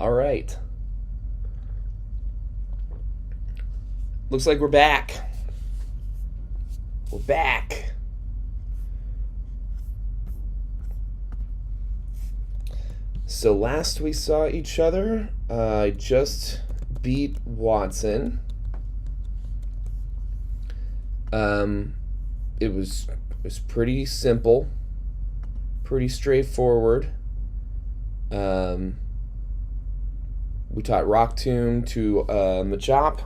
All right. Looks like we're back. We're back. So last we saw each other, I just beat Wattson. It was pretty simple, pretty straightforward. We taught Rock Tomb to Machop.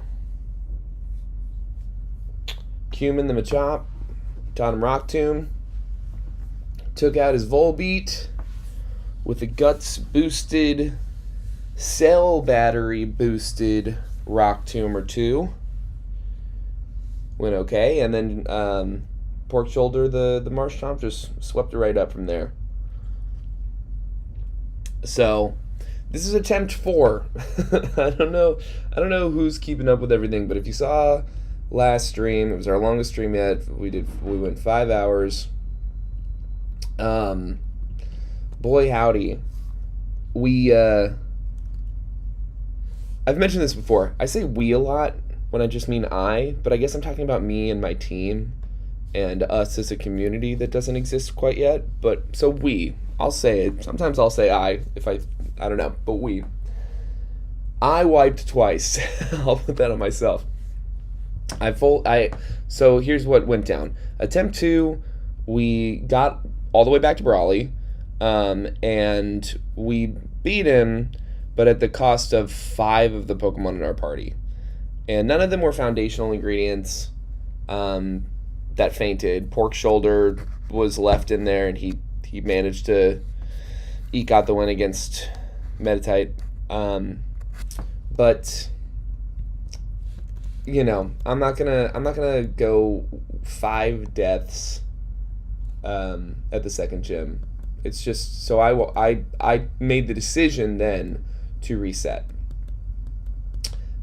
Cumin the Machop. Taught him Rock Tomb. Took out his Volbeat with a Guts boosted, Cell Battery boosted Rock Tomb or two. Went okay. And then Pork Shoulder, the Marsh Chomp, just swept it right up from there. So this is attempt 4. I don't know who's keeping up with everything, but if you saw last stream, it was our longest stream yet. We went 5 hours. Boy howdy. I've mentioned this before. I say we a lot when I just mean I, but I guess I'm talking about me and my team and us as a community that doesn't exist quite yet. But so we, I'll say it. Sometimes I'll say I if I don't know, but we. I wiped twice. I'll put that on myself. So here's what went down. Attempt 2, we got all the way back to Brawly, and we beat him, but at the cost of 5 of the Pokemon in our party. And none of them were foundational ingredients that fainted. Pork Shoulder was left in there, and he managed to eke out the win against Meditite. But you know, I'm not gonna go 5 deaths at the second gym. It's just so I made the decision then to reset.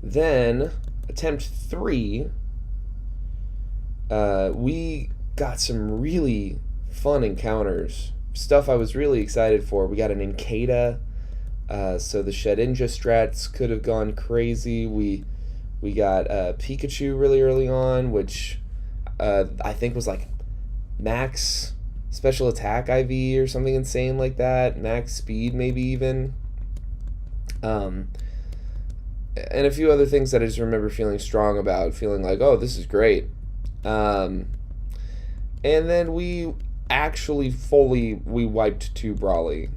Then attempt 3, we got some really fun encounters, stuff I was really excited for. We got an Incada, so the Shedinja strats could have gone crazy. We got Pikachu really early on, which I think was like max special attack IV or something insane like that, max speed maybe even, and a few other things that I just remember feeling strong about, feeling like, oh, this is great. And then we actually we wiped 2 Brawly.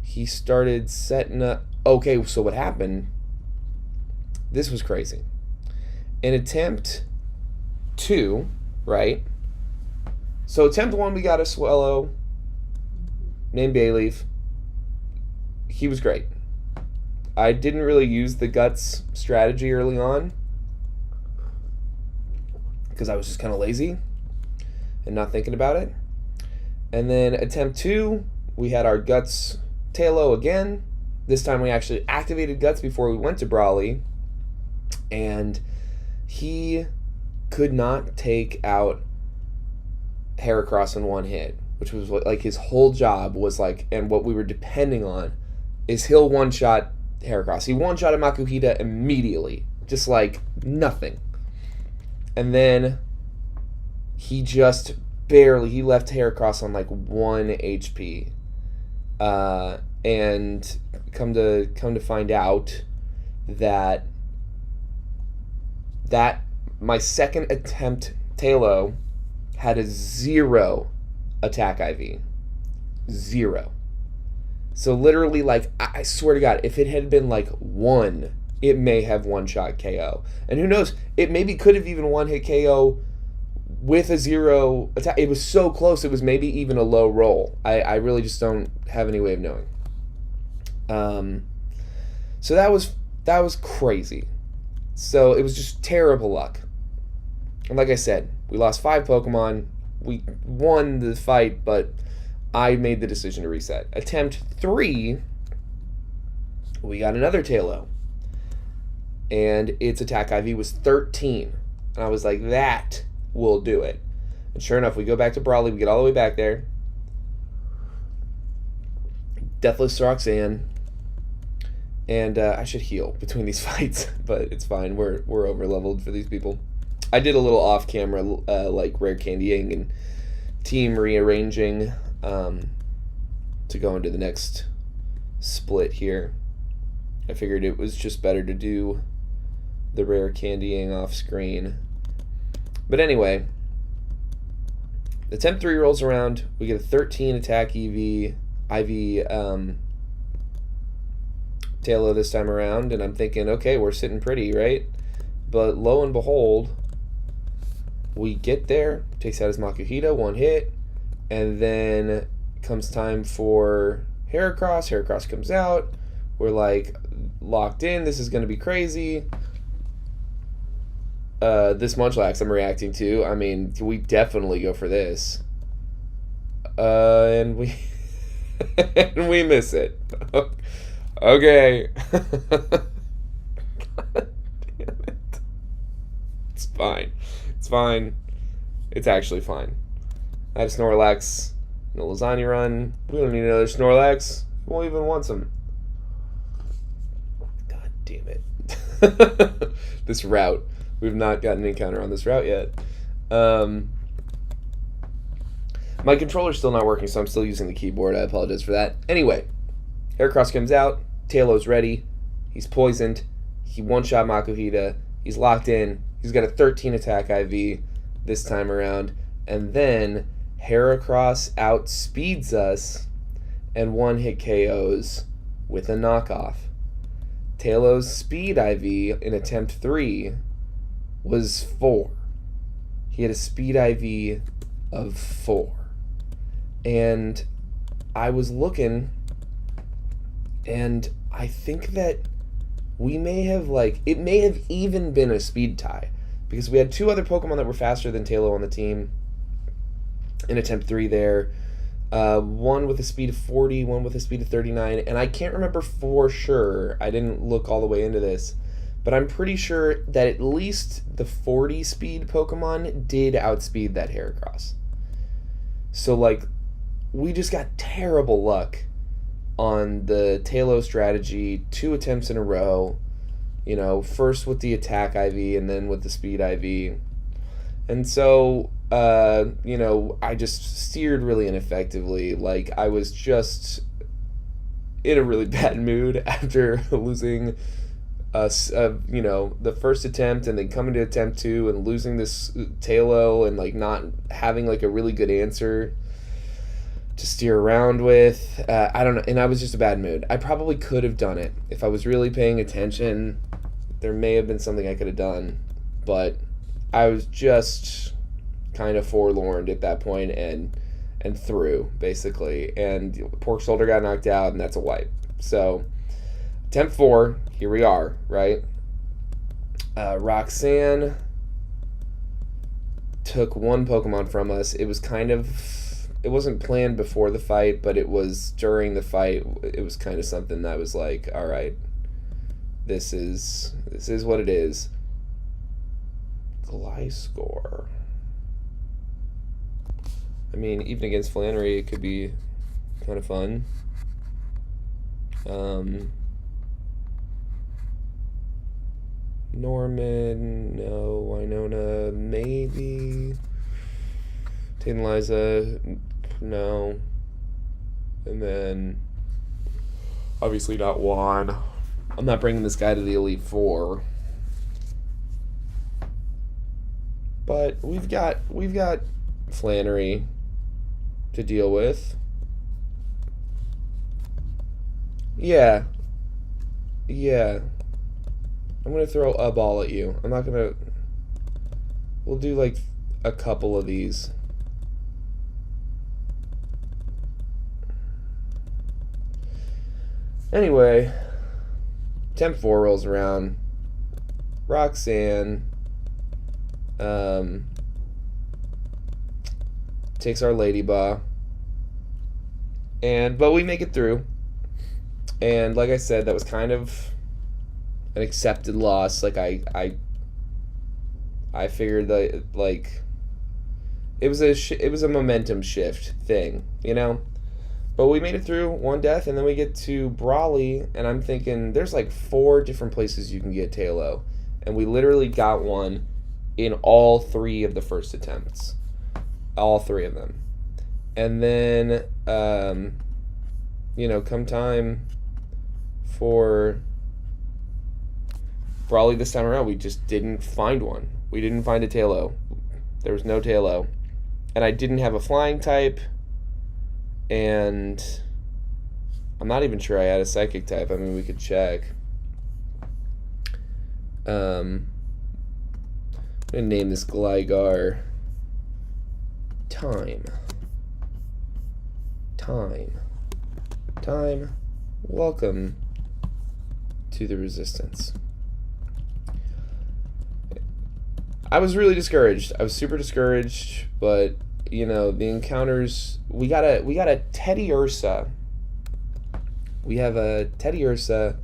He started setting up. Okay, so what happened? This was crazy. In attempt 2, right? So attempt 1, we got a Swellow named Bayleaf. He was great. I didn't really use the Guts strategy early on because I was just kind of lazy and not thinking about it. And then attempt 2, we had our Guts Tailo again. This time we actually activated Guts before we went to Brawly. And he could not take out Heracross in one hit, which was like his whole job was like, and what we were depending on is he'll one-shot Heracross. He one-shotted Makuhita immediately, just like nothing. And then he just he left Heracross on like 1 HP. And come to find out that my second attempt Tailo had a 0 attack IV. 0. So literally, like, I swear to God, if it had been like 1, it may have one-shot KO. And who knows, it maybe could have even one-hit KO with a 0 attack. It was so close, it was maybe even a low roll. I really just don't have any way of knowing. So that was crazy. So it was just terrible luck. And like I said, we lost 5 Pokemon. We won the fight, but I made the decision to reset. Attempt 3, we got another Tailo. And its attack IV was 13. And I was like, that will do it. And sure enough, we go back to Brawly. We get all the way back there. Deathless Roxanne. And I should heal between these fights, but it's fine. We're over leveled for these people. I did a little off camera like rare candying and team rearranging to go into the next split here. I figured it was just better to do the rare candying off screen. But anyway, the temp 3 rolls around. We get a 13 attack IV Tailo this time around, and I'm thinking, okay, we're sitting pretty, right? But lo and behold, we get there, takes out his Makuhita, 1 hit, and then comes time for Heracross. Heracross comes out. We're like locked in. This is going to be crazy. This Munchlax I'm reacting to. I mean, we definitely go for this. And we and we miss it. Okay. God damn it. It's fine. It's fine. It's actually fine. I have Snorlax in the lasagna run. We don't need another Snorlax. Who won't even want some? God damn it. This route. We've not gotten an encounter on this route yet. My controller's still not working, so I'm still using the keyboard. I apologize for that. Anyway, Heracross comes out. Tailo's ready. He's poisoned. He one-shot Makuhita. He's locked in. He's got a 13 attack IV this time around. And then Heracross outspeeds us and one-hit KOs with a knockoff. Tailo's speed IV in attempt 3 was 4. He had a speed IV of 4. And I was looking, and I think that we may have, it may have even been a speed tie, because we had 2 other Pokemon that were faster than Tailo on the team in attempt 3 there. One with a speed of 40, one with a speed of 39, and I can't remember for sure. I didn't look all the way into this, but I'm pretty sure that at least the 40 speed Pokemon did outspeed that Heracross. So, we just got terrible luck on the Tailo strategy, 2 attempts in a row, first with the attack IV and then with the speed IV. And so, I just steered really ineffectively. I was just in a really bad mood after losing the first attempt and then coming to attempt 2 and losing this Tailo and not having a really good answer to steer around with. I don't know, and I was just a bad mood. I probably could have done it if I was really paying attention. There may have been something I could have done, but I was just kind of forlorn at that point and through, basically. And Pork Shoulder got knocked out, and that's a wipe. So, attempt 4, here we are, right? Roxanne took 1 Pokemon from us. It was it wasn't planned before the fight, but it was during the fight. It was kind of something that was like, all right, this is what it is. Gliscor. I mean, even against Flannery, it could be kind of fun. Norman, no. Winona, maybe. Liza, no. And then, obviously not Juan. I'm not bringing this guy to the Elite Four. But we've got Flannery to deal with. Yeah. I'm gonna throw a ball at you. I'm not gonna... We'll do a couple of these. Anyway, Temp 4 rolls around. Roxanne takes our Ladybug. But we make it through. And like I said, that was kind of an accepted loss. I figured that it was a momentum shift thing, But we made it through one death, and then we get to Brawly, and I'm thinking there's like 4 different places you can get Talo. And we literally got one in all 3 of the first attempts. All 3 of them. And then, come time for Brawly this time around, we just didn't find one. We didn't find a Talo. There was no Talo. And I didn't have a flying type. And I'm not even sure I had a psychic type. I mean, we could check. I'm going to name this Gligar Time. Welcome to the Resistance. I was really discouraged. I was super discouraged, but the encounters, we got a Teddy Ursa. We have a Teddy Ursa,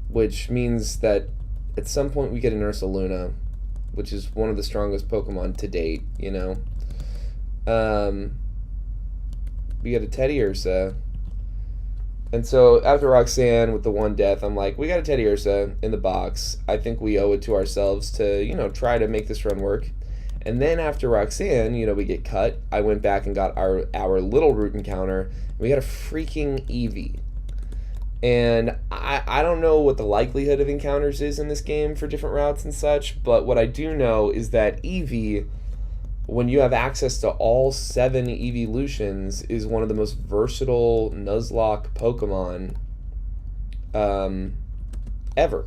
which means that at some point we get an Ursa Luna, which is one of the strongest Pokemon to date, We got a Teddy Ursa. And so after Roxanne with the 1 death, I'm like, we got a Teddy Ursa in the box. I think we owe it to ourselves to, try to make this run work. And then after Roxanne, we get cut. I went back and got our little root encounter. We got a freaking Eevee. And I don't know what the likelihood of encounters is in this game for different routes and such, but what I do know is that Eevee, when you have access to all 7 evolutions, is one of the most versatile Nuzlocke Pokemon ever.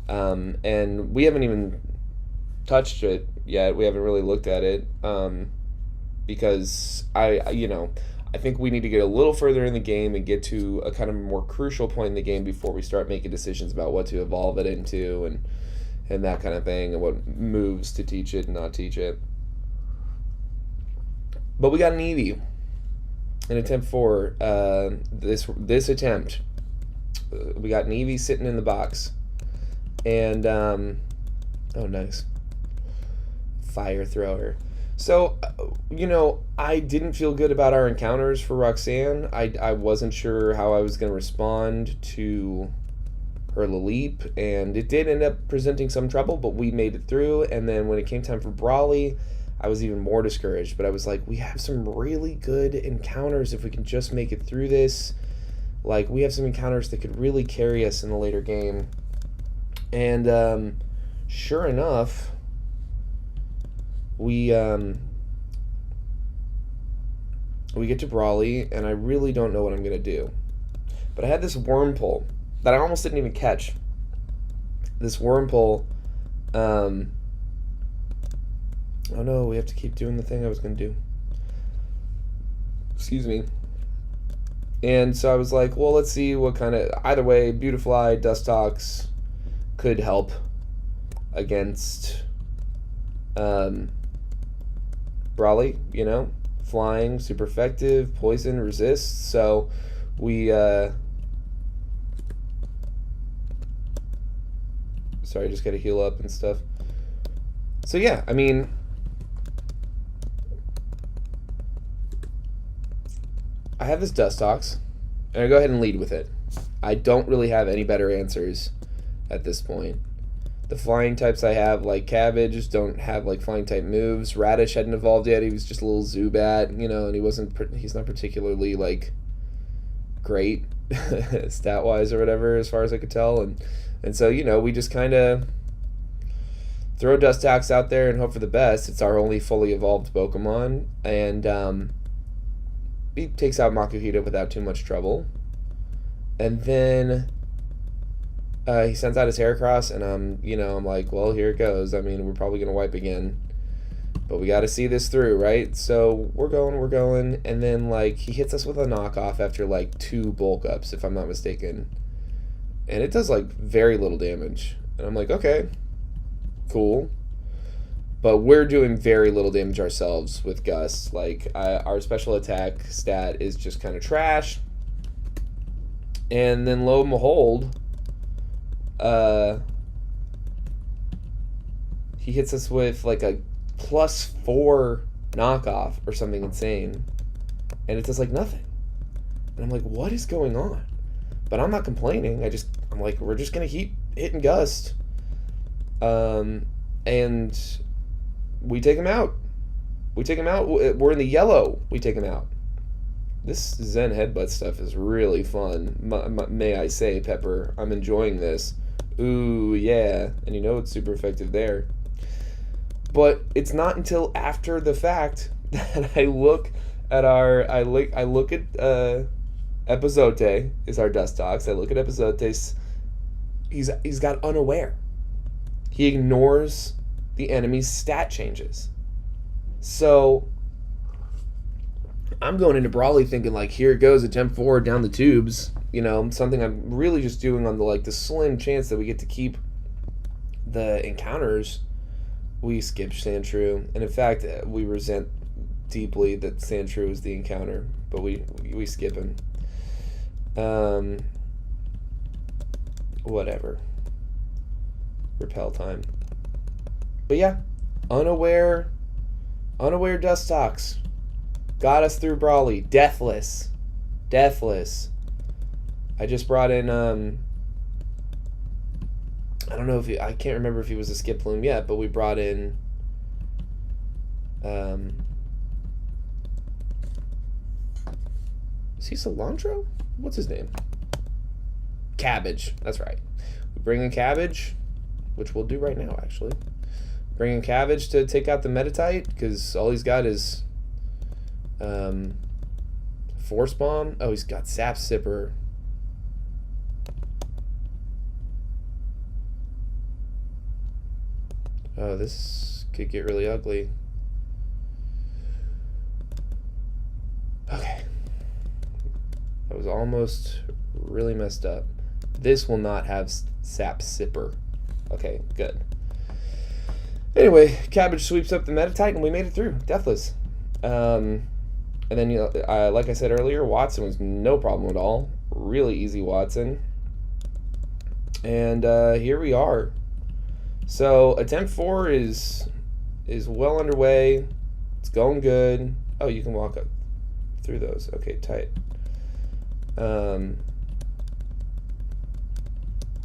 And we haven't even touched it yet. We haven't really looked at it because I think we need to get a little further in the game and get to a kind of more crucial point in the game before we start making decisions about what to evolve it into and that kind of thing, and what moves to teach it and not teach it. But we got an Eevee. An attempt for this attempt. We got an Eevee sitting in the box. And, oh, nice. Fire thrower. So, I didn't feel good about our encounters for Roxanne. I wasn't sure how I was going to respond to her Laleep, and it did end up presenting some trouble, but we made it through. And then when it came time for Brawly, I was even more discouraged, but I was like, we have some really good encounters if we can just make it through this. Like, we have some encounters that could really carry us in the later game. And sure enough, we get to Brawly, and I really don't know what I'm going to do. But I had this Wurmple that I almost didn't even catch. This Wurmple, oh no, we have to keep doing the thing I was going to do. Excuse me. And so I was like, well, let's see what kind of... Either way, Beautifly, Dustox could help against Brawly, Flying, super effective, poison, resist. So we... Sorry, just gotta heal up and stuff. So yeah, I mean... I have this Dustox, and I go ahead and lead with it. I don't really have any better answers at this point. The flying types I have, like Cabbage, don't have like flying type moves. Radish hadn't evolved yet. He was just a little Zubat, and he's not particularly like great stat wise or whatever, as far as I could tell. And so we just kind of throw Dustox out there and hope for the best. It's our only fully evolved Pokemon, and he takes out Makuhita without too much trouble. And then he sends out his Heracross, and I'm like, well, here it goes. I mean, we're probably going to wipe again. But we got to see this through, right? So we're going, and then, like, he hits us with a knockoff after, like, 2 bulk ups, if I'm not mistaken. And it does, like, very little damage. And I'm like, okay, cool. But we're doing very little damage ourselves with Gus. Like, our special attack stat is just kind of trash. And then lo and behold, he hits us with like a +4 knockoff or something insane, and it does like nothing. And I'm like, what is going on? But I'm not complaining. I'm like, we're just gonna keep hitting Gust. And we take him out. We're in the yellow. We take him out. This Zen headbutt stuff is really fun. May I say, Pepper, I'm enjoying this. Ooh, yeah. And you know it's super effective there. But it's not until after the fact that I look at I look at Epizote is our Dustox. I look at Epizote. He's got unaware. He ignores the enemy's stat changes. So I'm going into Brawly thinking like, here it goes, attempt 4 down the tubes. You know, something I'm really just doing on the slim chance that we get to keep the encounters. We skip Sandshrew, and in fact, we resent deeply that Sandshrew is the encounter, but we skip him. Whatever. Repel time. But yeah, unaware Dustox got us through Brawly. Deathless. I just brought in I don't know if I can't remember if he was a skip plume yet, but we brought in is he Cilantro? What's his name? Cabbage. That's right. We bring in Cabbage, which we'll do right now actually. Bring in Cabbage to take out the Metatite, because all he's got is Force Bomb. Oh, he's got Sap Sipper. Oh, this could get really ugly. Okay. That was almost really messed up. This will not have Sap Sipper. Okay, good. Anyway, Cabbage sweeps up the Metatite, and we made it through. Deathless. And then, you know, like I said earlier, Wattson was no problem at all. Really easy Wattson. And here we are. So attempt 4 is well underway. It's going good. Oh, you can walk up through those. Okay, tight.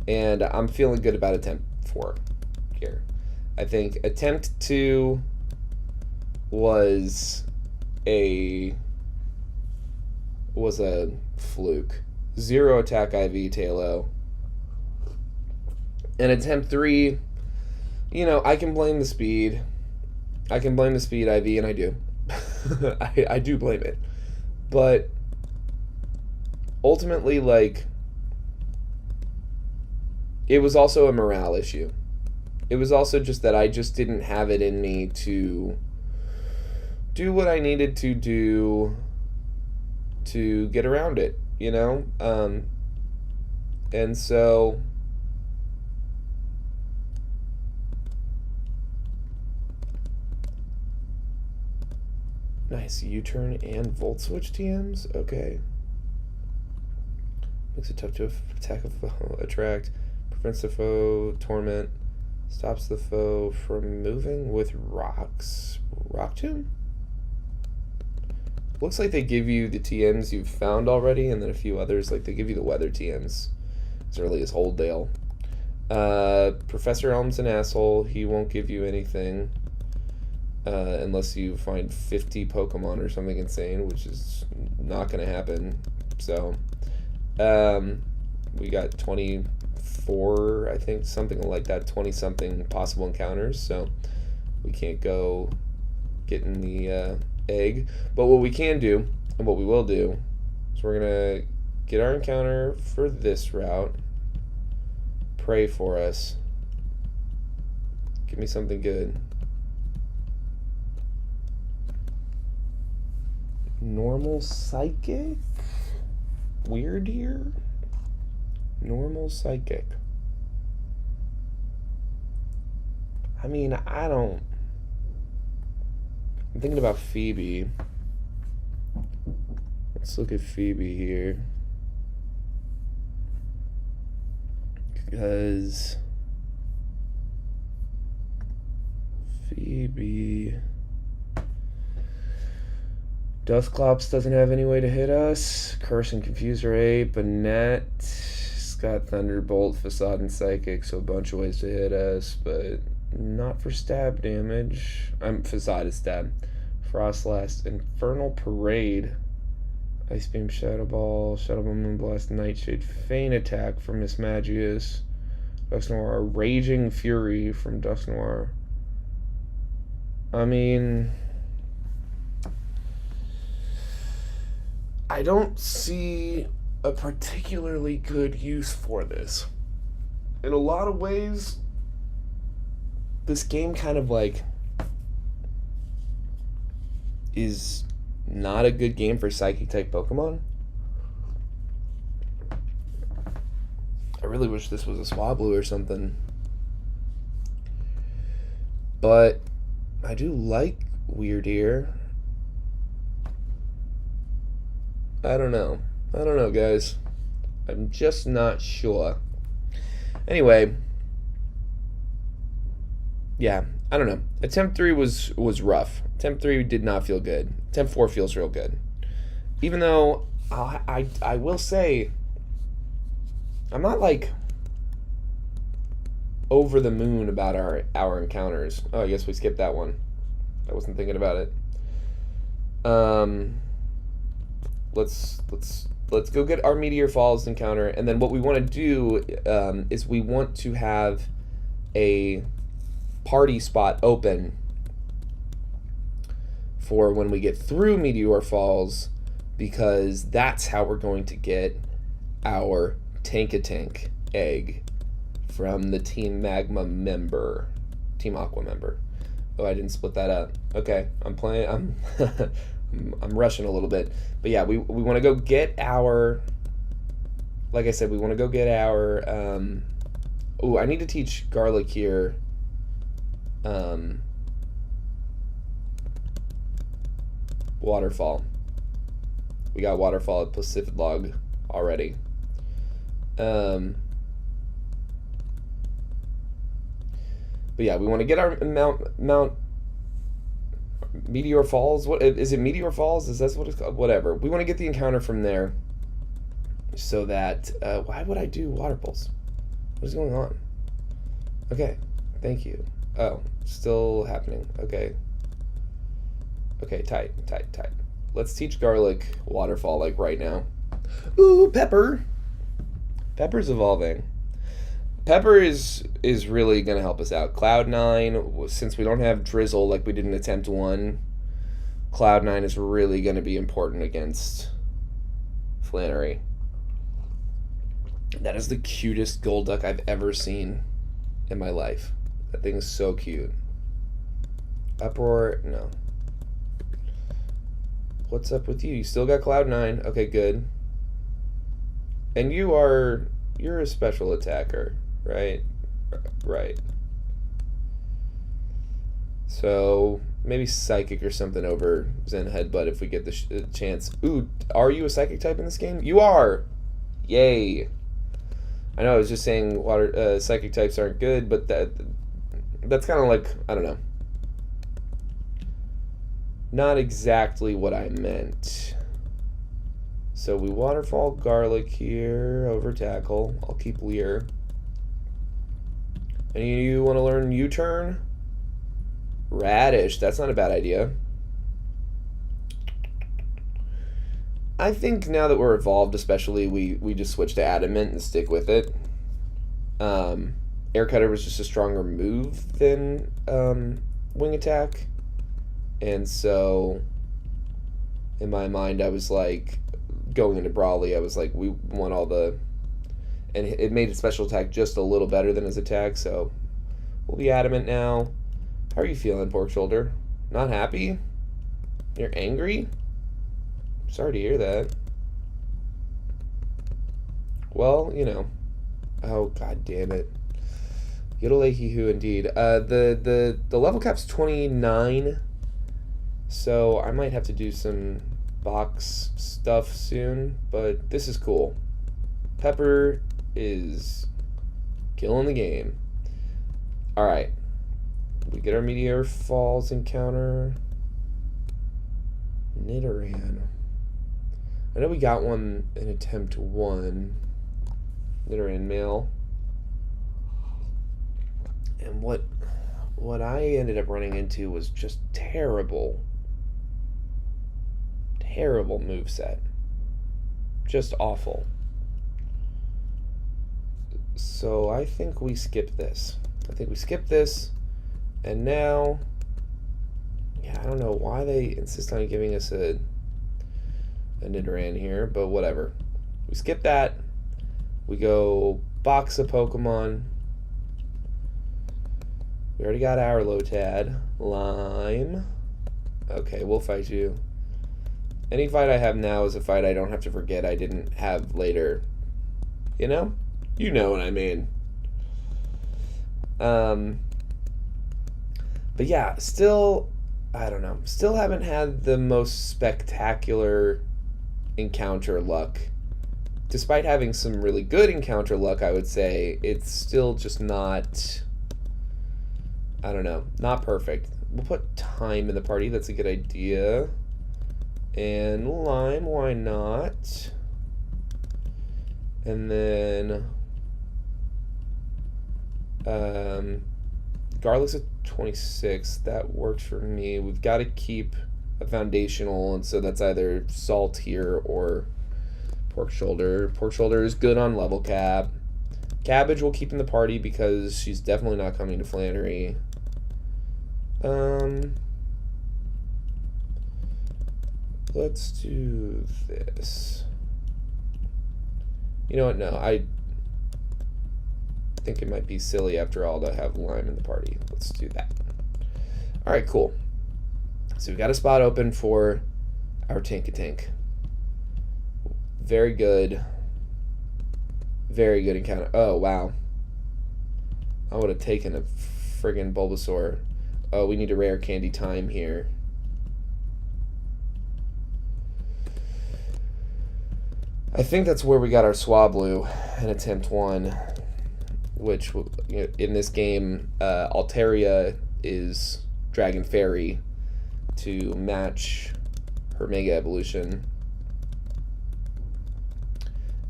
And I'm feeling good about attempt 4 here. I think attempt 2 was a fluke. 0 attack IV Talo. And attempt 3, you know, I can blame the speed. I can blame the speed IV, and I do. I do blame it. But ultimately, like, it was also a morale issue. It was also just that I just didn't have it in me to do what I needed to do to get around it, you know? And so nice. U-turn and volt switch TMs? Okay. Makes it tough to attack a foe. Attract. Prevents the foe. Torment. Stops the foe from moving with rocks. Rock Tomb? Looks like they give you the TMs you've found already, and then a few others. Like, they give you the weather TMs as early as Holdale. Professor Elm's an asshole. He won't give you anything unless you find 50 Pokemon or something insane, which is not going to happen. So, we got 24, I think, something like that, 20-something possible encounters, so we can't go getting the egg. But what we can do, and what we will do, is we're going to get our encounter for this route. Pray for us. Give me something good. Normal Psychic? Weird here? Normal Psychic. I mean, I'm thinking about Phoebe. Let's look at Phoebe here. Because Phoebe Dusclops doesn't have any way to hit us. Curse and Confuser Ape, Annette, got Thunderbolt, Facade, and Psychic, so a bunch of ways to hit us, but not for stab damage. Facade is stab. Frostlast, Infernal Parade, Ice Beam, Shadow Ball, Moonblast, Nightshade, Feign Attack from Miss Magius, Dusk Noir, Raging Fury from Dusk Noir. I mean, I don't see a particularly good use for this. In a lot of ways, this game kind of like is not a good game for Psychic type Pokemon. I really wish this was a Swablu or something. But I do like Weird Ear. I don't know, guys. I'm just not sure. Anyway, yeah, I don't know. Attempt 3 was rough. Attempt 3 did not feel good. Attempt 4 feels real good. Even though I will say I'm not like over the moon about our encounters. Oh, I guess we skipped that one. I wasn't thinking about it. Let's go get our Meteor Falls encounter, and then what we want to do is we want to have a party spot open for when we get through Meteor Falls, because that's how we're going to get our Tank-a-Tank egg from the Team Magma member, Team Aqua member. Oh, I didn't split that up. Okay, I'm I'm rushing a little bit, but yeah, we want to go get our, like I said, we want to go get our, oh, I need to teach Garlic here, Waterfall. We got Waterfall at Pacific Log already. But yeah, we want to get our Mount Meteor Falls. What is it? Meteor Falls? Is that what it's called? Whatever. We want to get the encounter from there, so that why would I do Water Pulse? What is going on? Okay, thank you. Oh, still happening. Okay. Okay, tight. Let's teach Garlic Waterfall like right now. Ooh, Pepper. Pepper's evolving. Pepper is really going to help us out. Cloud9, since we don't have Drizzle like we did in Attempt 1, Cloud9 is really going to be important against Flannery. That is the cutest Golduck I've ever seen in my life. That thing is so cute. Uproar, no. What's up with you? You still got Cloud9. Okay, good. And you're a special attacker, right? Right. So maybe Psychic or something over Zen Headbutt if we get the chance. Ooh, are you a Psychic type in this game? You are! Yay! I know I was just saying Psychic types aren't good, but that's kind of like, I don't know. Not exactly what I meant. So we Waterfall Garlic here over Tackle. I'll keep Leer. And you want to learn U-Turn? Radish. That's not a bad idea. I think now that we're evolved, especially, we just switch to Adamant and stick with it. Air Cutter was just a stronger move than Wing Attack. And so, in my mind, I was like, going into Brawly, I was like, we want all the... And it made his special attack just a little better than his attack, so we'll be Adamant now. How are you feeling, Pork Shoulder? Not happy? You're angry? Sorry to hear that. Well, you know. Oh, god damn it. Yodelehihu indeed. The level cap's 29, so I might have to do some box stuff soon, but this is cool. Pepper is killing the game. Alright. We get our Meteor Falls encounter. Nidoran. I know we got one in attempt 1. Nidoran male. And what I ended up running into was just terrible moveset. Just awful. So I think we skip this. And now, yeah, I don't know why they insist on giving us a Nidoran here, but whatever. We skip that. We go box a Pokemon. We already got our Lotad. Lime. Okay, we'll fight you. Any fight I have now is a fight I don't have to forget I didn't have later. You know? You know what I mean. But yeah, still, I don't know. Still haven't had the most spectacular encounter luck. Despite having some really good encounter luck, I would say, it's still just not, I don't know, not perfect. We'll put Time in the party. That's a good idea. And Lime, why not? And then Garlic's at 26. That works for me. We've got to keep a foundational, and so that's either Salt here or Pork Shoulder. Pork Shoulder is good on level cap. Cabbage we'll keep in the party because she's definitely not coming to Flannery. Let's do this. You know what? No, I think it might be silly after all to have Lime in the party. Let's do that. All right, cool. So we've got a spot open for our Tank-a-Tank. Very good. Very good encounter. Oh, wow. I would have taken a friggin' Bulbasaur. Oh, we need a rare candy Time here. I think that's where we got our Swablu in attempt 1, which, you know, in this game, Altaria is Dragon Fairy to match her Mega Evolution.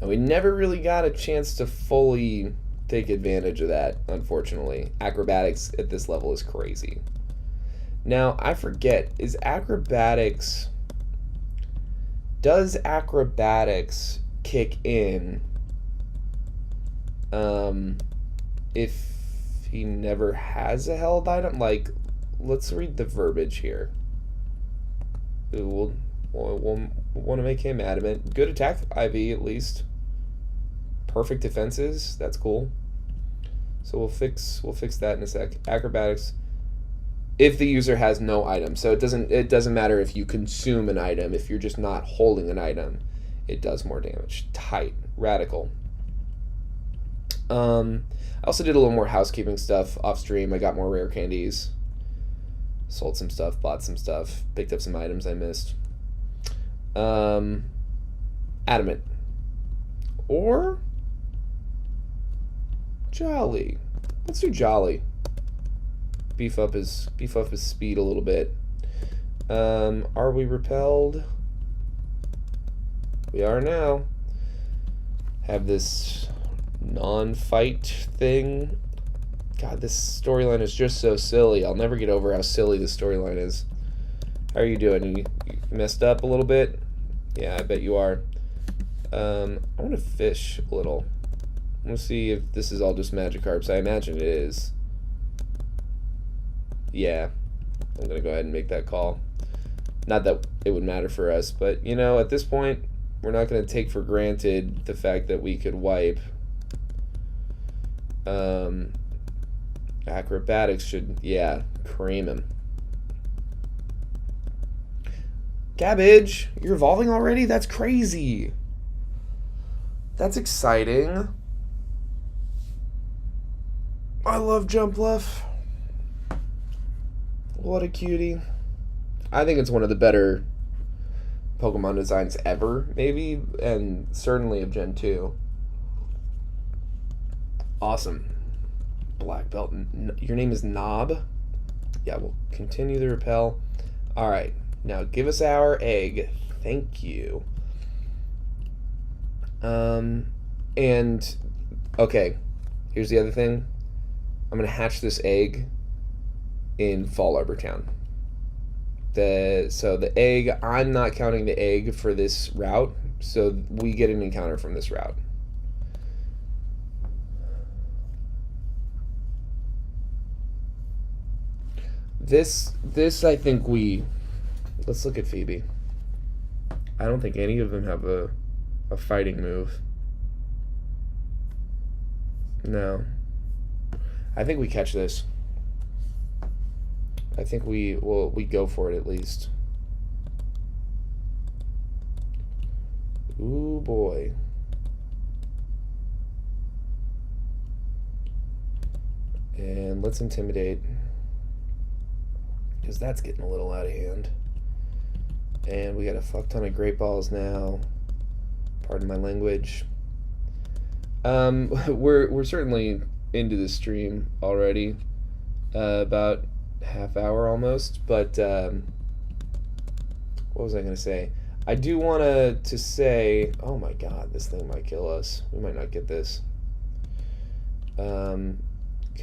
And we never really got a chance to fully take advantage of that, unfortunately. Acrobatics at this level is crazy. Now, I forget, does acrobatics kick in if he never has a held item? Like, let's read the verbiage here. We'll want to make him adamant. Good attack IV at least. Perfect defenses. That's cool. So we'll fix that in a sec. Acrobatics. If the user has no item, so it doesn't matter if you consume an item. If you're just not holding an item, it does more damage. Tight. Radical. I also did a little more housekeeping stuff off stream. I got more rare candies. Sold some stuff, bought some stuff, picked up some items I missed. Adamant. Or Jolly. Let's do Jolly. Beef up his speed a little bit. Are we repelled? We are now. Have this non-fight thing. God, this storyline is just so silly. I'll never get over how silly this storyline is. How are you doing? You messed up a little bit? Yeah, I bet you are. I want to fish a little. I want to see if this is all just Magikarps. I imagine it is. Yeah, I'm going to go ahead and make that call. Not that it would matter for us, but, you know, at this point, we're not going to take for granted the fact that we could wipe. Acrobatics should, yeah, cream him. Cabbage, you're evolving already? That's crazy. That's exciting. I love Jumpluff. What a cutie. I think it's one of the better Pokemon designs ever, maybe, and certainly of Gen 2. Awesome. Black belt. Your name is Knob? Yeah, we'll continue the repel. Alright. Now give us our egg. Thank you. And okay, here's the other thing. I'm gonna hatch this egg in Fall Arbor Town. So the egg, I'm not counting the egg for this route, so we get an encounter from this route. This I think let's look at Phoebe. I don't think any of them have a fighting move. No. I think we catch this. I think we go for it at least. Ooh boy. And let's intimidate, because that's getting a little out of hand. And we got a fuck ton of great balls now. Pardon my language. We're certainly into the stream already. About half hour almost, but what was I gonna say? I do want to say, oh my god, this thing might kill us. We might not get this. Come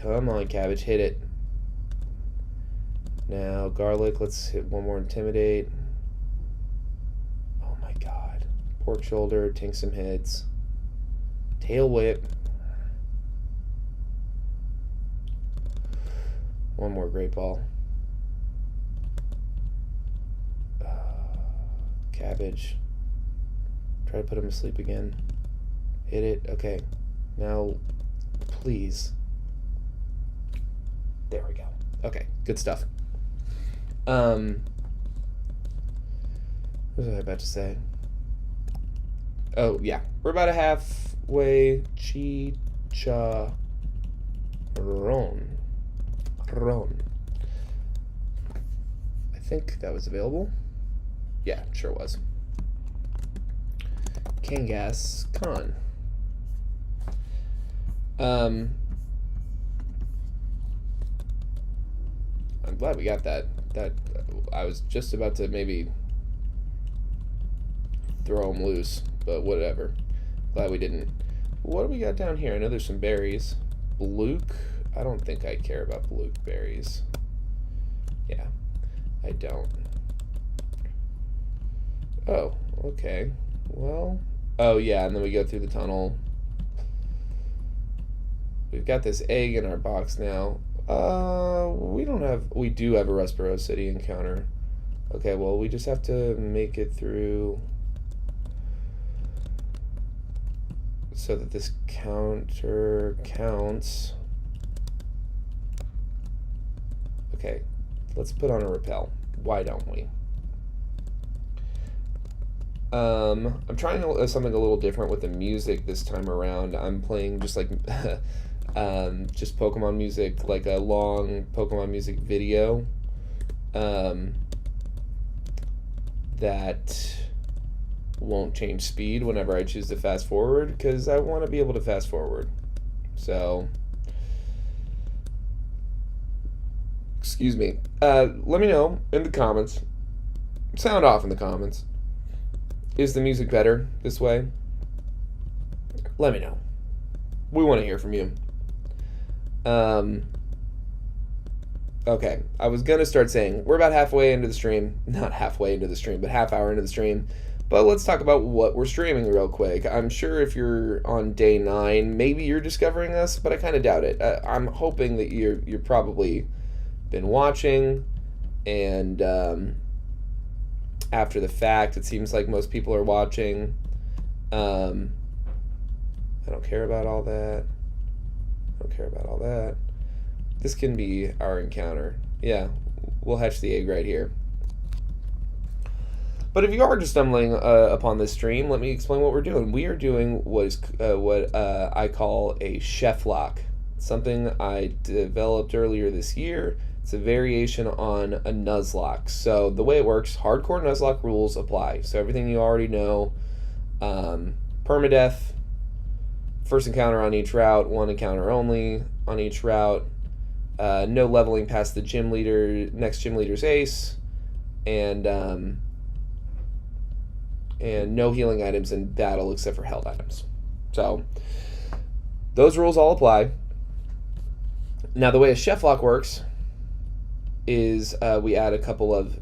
on, cabbage, hit it. Now garlic, let's hit one more intimidate. Oh my god. Pork shoulder, tank some hits. Tail whip. One more great ball. Cabbage. Try to put him to sleep again. Hit it. Okay. Now, please. There we go. Okay. Good stuff. What was I about to say? Oh, yeah. We're about a halfway. Chicharron. I think that was available. Yeah, sure was. Kangas Khan. I'm glad we got that. I was just about to maybe throw him loose, but whatever. Glad we didn't. What do we got down here? I know there's some berries. Bluke. I don't think I care about Bluke berries. Yeah, I don't. Oh, okay. Well, oh yeah, and then we go through the tunnel. We've got this egg in our box now. We do have a Rustboro City encounter. Okay, well, we just have to make it through so that this counter counts. Okay, let's put on a repel. Why don't we? I'm trying something a little different with the music this time around. I'm playing just like just Pokemon music, like a long Pokemon music video that won't change speed whenever I choose to fast forward, because I want to be able to fast forward. So excuse me. Let me know in the comments. Sound off in the comments. Is the music better this way? Let me know. We want to hear from you. Okay, I was going to start saying we're about halfway into the stream. Not halfway into the stream, but half hour into the stream. But let's talk about what we're streaming real quick. I'm sure if you're on day 9, maybe you're discovering us, but I kind of doubt it. I'm hoping that you're probably been watching, and after the fact, it seems like most people are watching. I don't care about all that. This can be our encounter. Yeah, we'll hatch the egg right here. But if you are just stumbling upon this stream, let me explain what we're doing. We are doing what I call a ChefLocke. Something I developed earlier this year. It's a variation on a Nuzlocke. So the way it works, hardcore Nuzlocke rules apply. So everything you already know, permadeath, first encounter on each route, one encounter only on each route, no leveling past the gym leader, next gym leader's ace, and no healing items in battle except for held items. So those rules all apply. Now the way a ChefLocke works is we add a couple of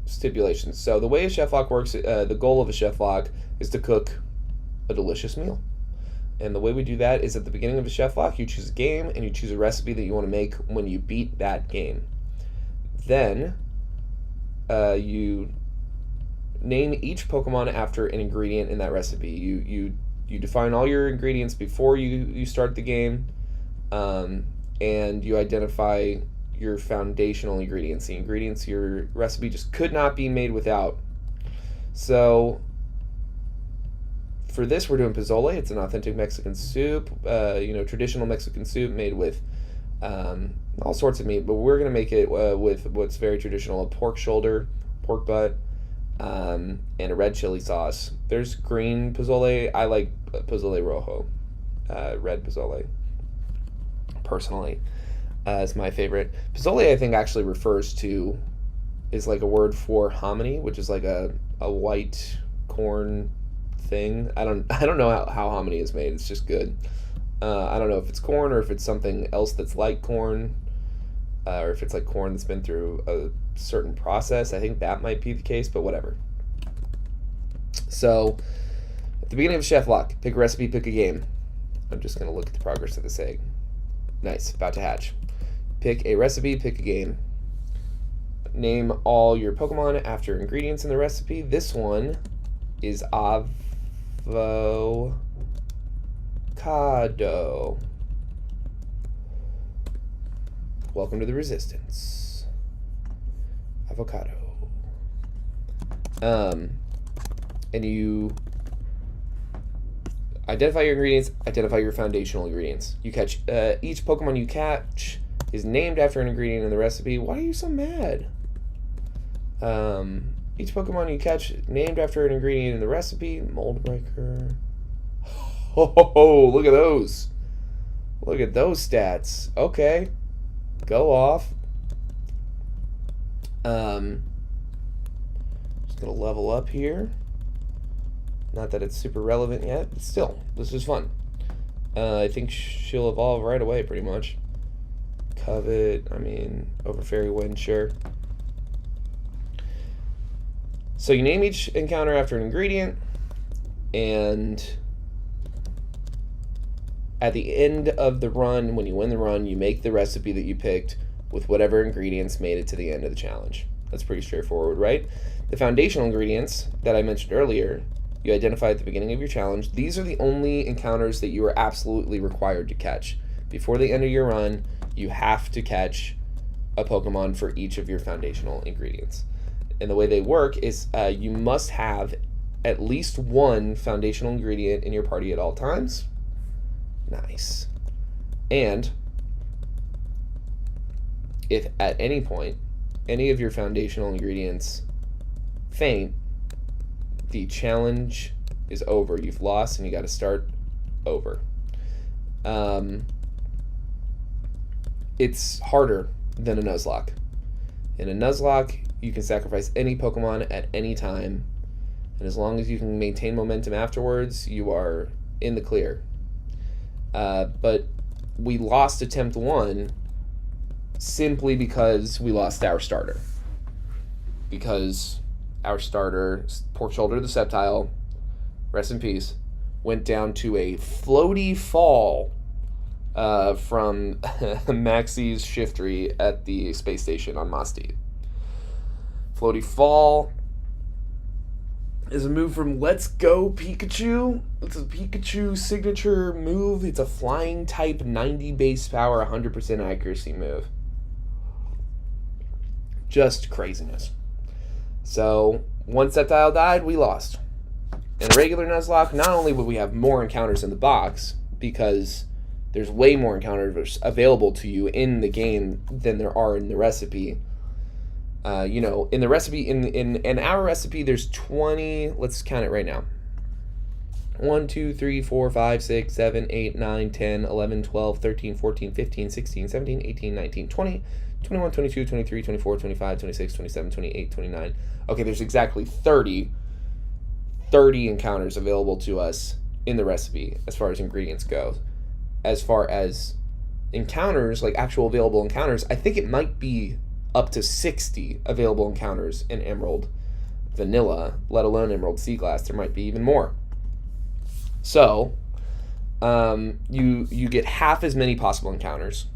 stipulations. So the way a ChefLocke works, the goal of a ChefLocke is to cook a delicious meal. And the way we do that is at the beginning of a ChefLocke, you choose a game and you choose a recipe that you want to make when you beat that game. Then you name each Pokemon after an ingredient in that recipe. You define all your ingredients before you start the game, and you identify your foundational ingredients, the ingredients your recipe just could not be made without. So for this, we're doing pozole. It's an authentic Mexican soup, traditional Mexican soup made with all sorts of meat, but we're going to make it with what's very traditional, a pork shoulder, pork butt, and a red chili sauce. There's green pozole. I like pozole rojo, red pozole, personally, is my favorite. Pozole, I think, actually is like a word for hominy, which is like a white corn thing. I don't know how hominy is made. It's just good. I don't know if it's corn or if it's something else that's like corn, or if it's like corn that's been through a certain process. I think that might be the case, but whatever. So at the beginning of ChefLocke, pick a recipe, pick a game. I'm just going to look at the progress of this egg. Nice, about to hatch. Pick a recipe, pick a game. Name all your Pokemon after ingredients in the recipe. This one is avocado. Welcome to the resistance. Avocado. And you identify your ingredients, identify your foundational ingredients. You catch each Pokemon you catch is named after an ingredient in the recipe. Why are you so mad? Each Pokemon you catch named after an ingredient in the recipe. Mold breaker. Oh, look at those. Look at those stats. Okay. Go off. Just gonna level up here. Not that it's super relevant yet, but still, this is fun. I think she'll evolve right away, pretty much. Covet, over Fairy Wind, sure. So you name each encounter after an ingredient, and at the end of the run, when you win the run, you make the recipe that you picked with whatever ingredients made it to the end of the challenge. That's pretty straightforward, right? The foundational ingredients that I mentioned earlier, you identify at the beginning of your challenge. These are the only encounters that you are absolutely required to catch. Before the end of your run, you have to catch a Pokemon for each of your foundational ingredients. And the way they work is you must have at least one foundational ingredient in your party at all times. Nice. And if at any point any of your foundational ingredients faint, the challenge is over. You've lost and you got to start over. It's harder than a Nuzlocke. In a Nuzlocke, you can sacrifice any Pokemon at any time, and as long as you can maintain momentum afterwards, you are in the clear. But we lost attempt 1 simply because we lost our starter. Because our starter, Pork Shoulder the Sceptile, rest in peace, went down to a floaty fall from Maxie's Shiftry at the space station on Mosti. Floaty Fall is a move from Let's Go Pikachu. It's a Pikachu signature move. It's a flying type, 90 base power, 100% accuracy move. Just craziness. So, once that tile died, we lost. In a regular Nuzlocke, not only would we have more encounters in the box, because there's way more encounters available to you in the game than there are in the recipe. In our recipe, there's 20, let's count it right now. 1, 2, 3, 4, 5, 6, 7, 8, 9, 10, 11, 12, 13, 14, 15, 16, 17, 18, 19, 20, 21, 22, 23, 24, 25, 26, 27, 28, 29. Okay, there's exactly 30 encounters available to us in the recipe as far as ingredients go. As far as encounters, like actual available encounters, I think it might be up to 60 available encounters in Emerald Vanilla, let alone Emerald Seaglass. There might be even more. So, you get half as many possible encounters.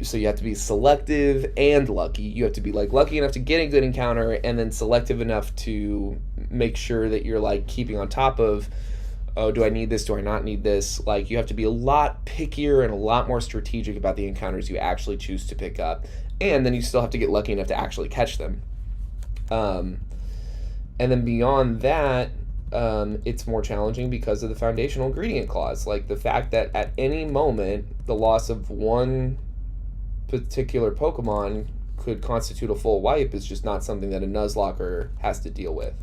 So you have to be selective and lucky. You have to be like lucky enough to get a good encounter, and then selective enough to make sure that you're like keeping on top of, oh, do I need this? Do I not need this? Like, you have to be a lot pickier and a lot more strategic about the encounters you actually choose to pick up. And then you still have to get lucky enough to actually catch them. And then beyond that, it's more challenging because of the foundational ingredient clause. Like the fact that at any moment, the loss of one particular Pokemon could constitute a full wipe is just not something that a Nuzlocker has to deal with.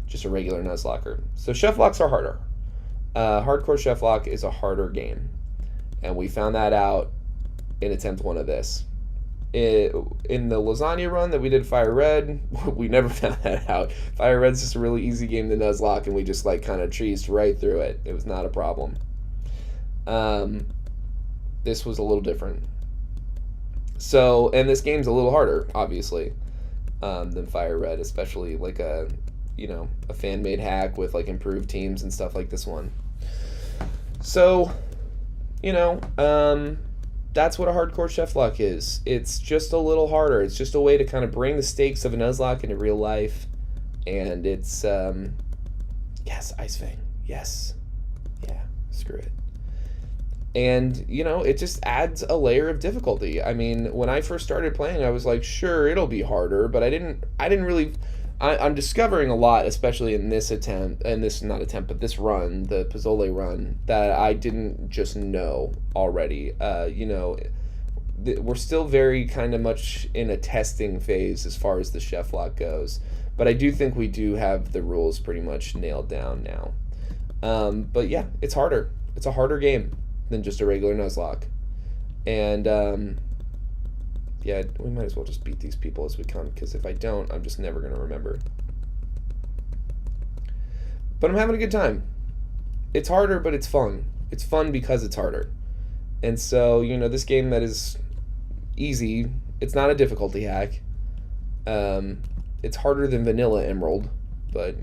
Just a regular Nuzlocker. So ChefLocks are harder. Hardcore ChefLocke is a harder game. And we found that out in attempt 1 of this. In the lasagna run that we did Fire Red, we never found that out. Fire Red's just a really easy game to Nuzlocke, and we just like kind of cheesed right through it. It was not a problem. This was a little different. So, and this game's a little harder, obviously, than Fire Red, especially like a fan-made hack with like improved teams and stuff like this one. So, that's what a hardcore ChefLocke is. It's just a little harder. It's just a way to kind of bring the stakes of a Nuzlocke into real life. And it's, yes, Ice Fang. Yes. Yeah, screw it. And, it just adds a layer of difficulty. I mean, when I first started playing, I was like, sure, it'll be harder, but I didn't really... I'm discovering a lot, especially in this attempt, and this run, the Pozole run, that I didn't just know already. We're still very kind of much in a testing phase as far as the ChefLocke goes, but I do think we do have the rules pretty much nailed down now. But yeah, it's harder. It's a harder game than just a regular Nuzlocke. And, yeah, we might as well just beat these people as we come, because if I don't, I'm just never going to remember. But I'm having a good time. It's harder, but it's fun. It's fun because it's harder. And so, this game that is easy, it's not a difficulty hack. It's harder than Vanilla Emerald, but,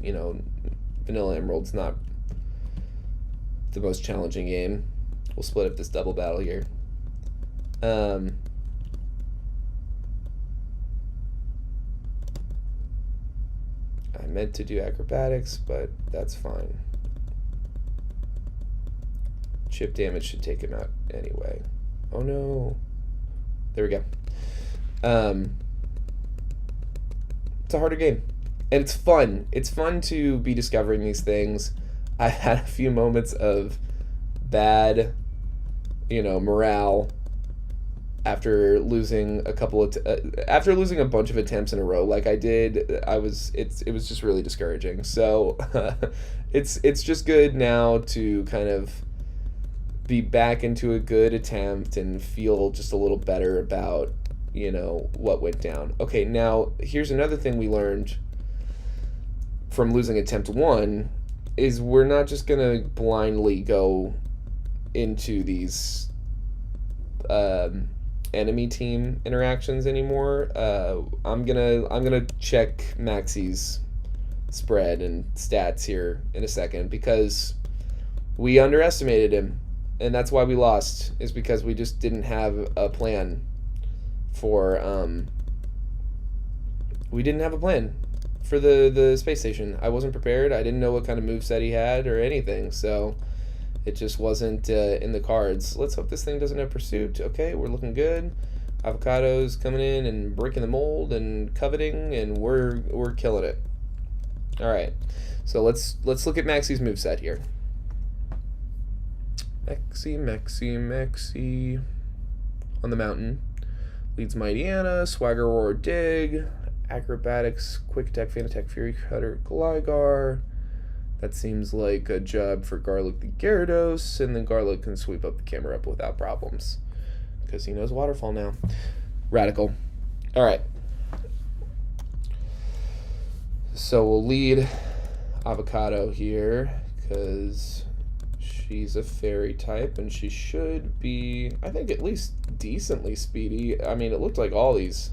Vanilla Emerald's not the most challenging game. We'll split up this double battle here. I meant to do acrobatics, but that's fine. Chip damage should take him out anyway. Oh no. There we go. It's a harder game. And it's fun. It's fun to be discovering these things. I had a few moments of bad, morale after losing a bunch of attempts in a row like I did. It was just really discouraging. So it's just good now to kind of be back into a good attempt and feel just a little better about what went down. Okay, now here's another thing we learned from losing attempt 1 is we're not just gonna blindly go into these enemy team interactions anymore. I'm gonna check Maxie's spread and stats here in a second, because we underestimated him, and that's why we lost, is because we just didn't have a plan for the space station. I wasn't prepared. I didn't know what kind of moveset he had or anything, so it just wasn't in the cards. Let's hope this thing doesn't have pursuit. Okay, we're looking good. Avocado's coming in and breaking the mold and coveting, and we're killing it. All right, so let's look at Maxie's moveset here. Maxie on the mountain leads Mightyana, Swagger Roar, Dig, Acrobatics, Quick Attack, Fan Attack, Fury Cutter, Gligar, That seems like a job for Garlic the Gyarados, and then Garlic can sweep up the camera up without problems. Because he knows Waterfall now. Radical. Alright. So we'll lead Avocado here, because she's a fairy type, and she should be, I think, at least decently speedy. I mean, it looked like all these,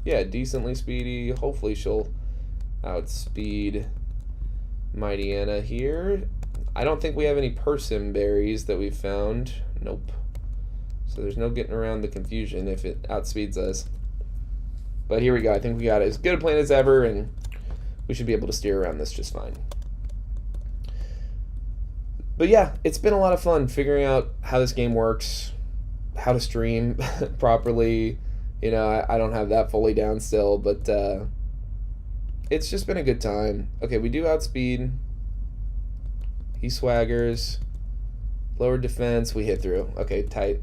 yeah, decently speedy. Hopefully she'll outspeed Mighty Anna here. I don't think we have any Persim berries that we found. Nope. So there's no getting around the confusion if it outspeeds us. But here we go. I think we got as good a plan as ever, and we should be able to steer around this just fine. But yeah, it's been a lot of fun figuring out how this game works, how to stream properly. You know, I don't have that fully down still, but it's just been a good time. Okay, we do outspeed. He swaggers. Lower defense, we hit through. Okay, tight.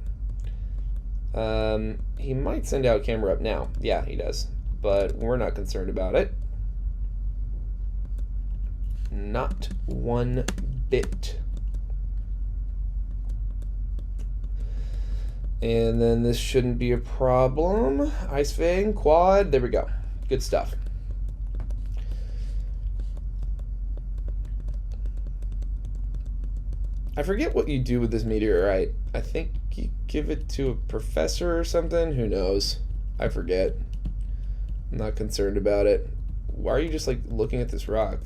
He might send out camera up now. Yeah, he does. But we're not concerned about it. Not one bit. And then this shouldn't be a problem. Ice Fang, quad, there we go. Good stuff. I forget what you do with this meteorite. I think you give it to a professor or something. Who knows? I forget. I'm not concerned about it. Why are you just like looking at this rock?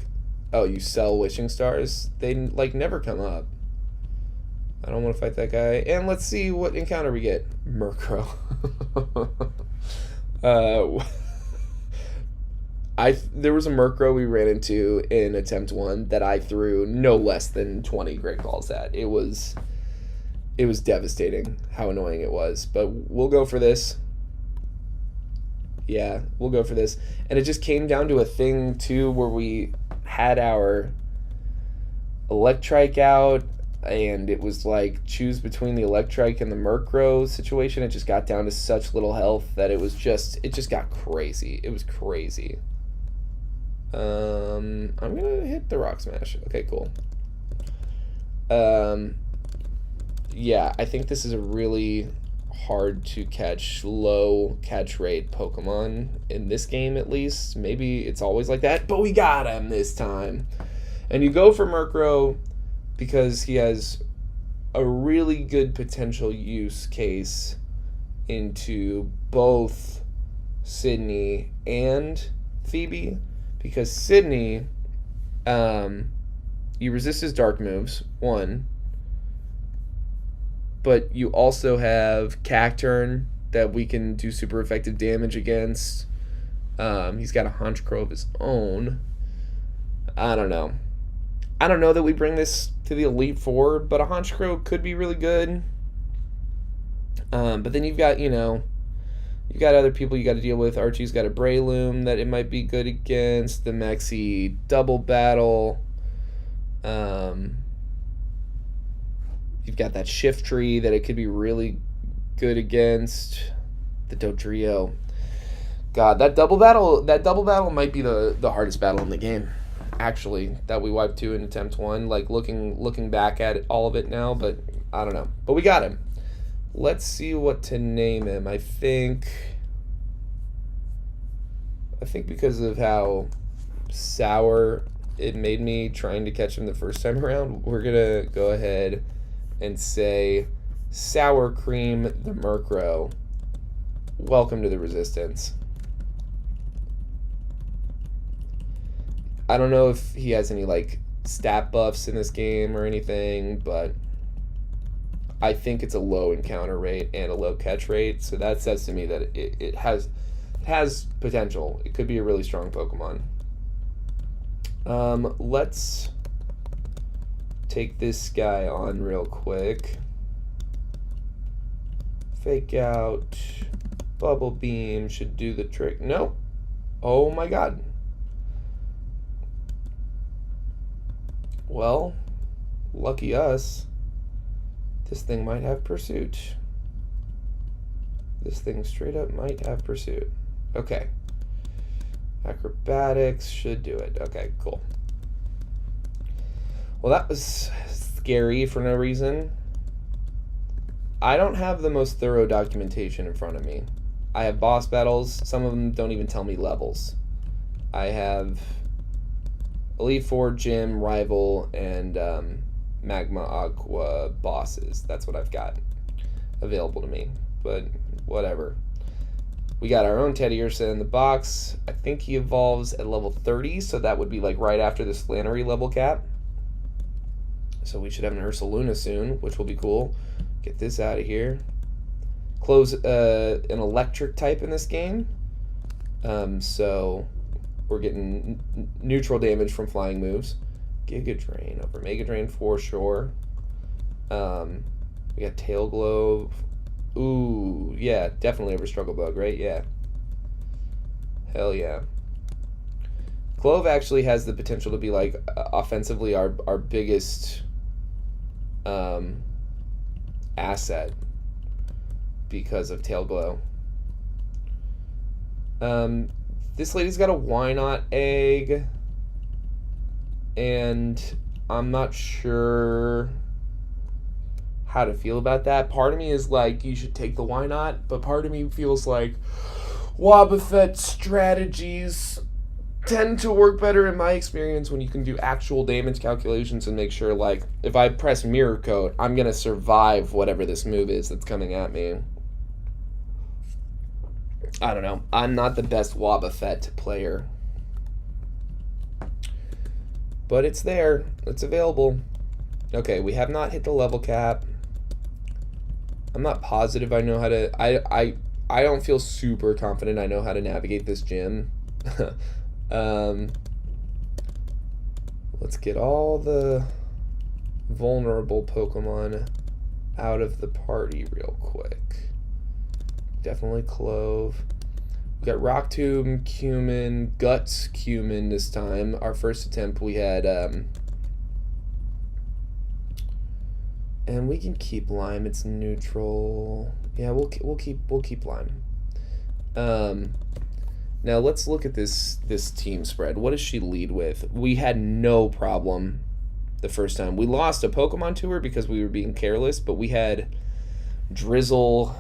Oh, you sell wishing stars? They like never come up. I don't want to fight that guy. And let's see what encounter we get. Murkrow. There was a Murkrow we ran into in attempt 1 that I threw no less than 20 Great Balls at. It was devastating how annoying it was. But we'll go for this. Yeah, we'll go for this. And it just came down to a thing too where we had our Electrike out, and it was like choose between the Electrike and the Murkrow situation. It just got down to such little health that it just got crazy. It was crazy. I'm gonna hit the Rock Smash. Okay, cool. Yeah, I think this is a really hard to catch, low catch rate Pokemon in this game at least. Maybe it's always like that, but we got him this time. And you go for Murkrow because he has a really good potential use case into both Sydney and Phoebe. Because Sydney, you resist his dark moves, 1. But you also have Cacturn that we can do super effective damage against. He's got a Honchkrow of his own. I don't know. I don't know that we bring this to the Elite Four, but a Honchkrow could be really good. But then you've got, you know, you've got other people you got to deal with. Archie's got a Breloom that it might be good against. The Maxi double battle. You've got that Shift Tree that it could be really good against. The Dodrio. God, that double battle might be the hardest battle in the game. Actually, that we wiped 2 in attempt 1. Like looking back at all of it now, but I don't know. But we got him. Let's see what to name him. I think because of how sour it made me trying to catch him the first time around, we're gonna go ahead and say Sour Cream the Murkrow. Welcome to the Resistance. I don't know if he has any like stat buffs in this game or anything, but I think it's a low encounter rate and a low catch rate, so that says to me that it has potential. It could be a really strong Pokemon. Let's take this guy on real quick. Fake out. Bubble Beam should do the trick. No. Oh my god. Well, lucky us. This thing might have Pursuit. This thing straight up might have Pursuit. Okay. Acrobatics should do it. Okay, cool. Well, that was scary for no reason. I don't have the most thorough documentation in front of me. I have boss battles. Some of them don't even tell me levels. I have Elite Four, Gym, Rival, and Magma Aqua bosses. That's what I've got available to me. But whatever. We got our own Teddy Ursa in the box. I think he evolves at level 30, so that would be like right after this Flannery level cap. So we should have an Ursaluna soon, which will be cool. Get this out of here. Clove's an electric type in this game. So we're getting neutral damage from flying moves. Giga Drain over Mega Drain for sure. We got Tail Globe. Ooh, yeah, definitely over Struggle Bug, right? Yeah. Hell yeah. Clove actually has the potential to be like offensively our biggest asset because of Tail Glow. This lady's got a Why Not egg, and I'm not sure how to feel about that. Part of me is like, you should take the Why Not, but part of me feels like Wobbuffet strategies tend to work better in my experience when you can do actual damage calculations and make sure, like, if I press Mirror Coat, I'm going to survive whatever this move is that's coming at me. I don't know. I'm not the best Wobbuffet player. But it's there. It's available. Okay, we have not hit the level cap. I'm not positive I know how to... I don't feel super confident I know how to navigate this gym. Let's get all the vulnerable Pokemon out of the party real quick. Definitely Clove. We got Rock Tomb, Cumin, Guts Cumin this time. Our first attempt we had and we can keep Lime. It's neutral. Yeah, we'll keep Lime. Now let's look at this team spread. What does she lead with? We had no problem the first time. We lost a Pokemon to her because we were being careless, but we had Drizzle,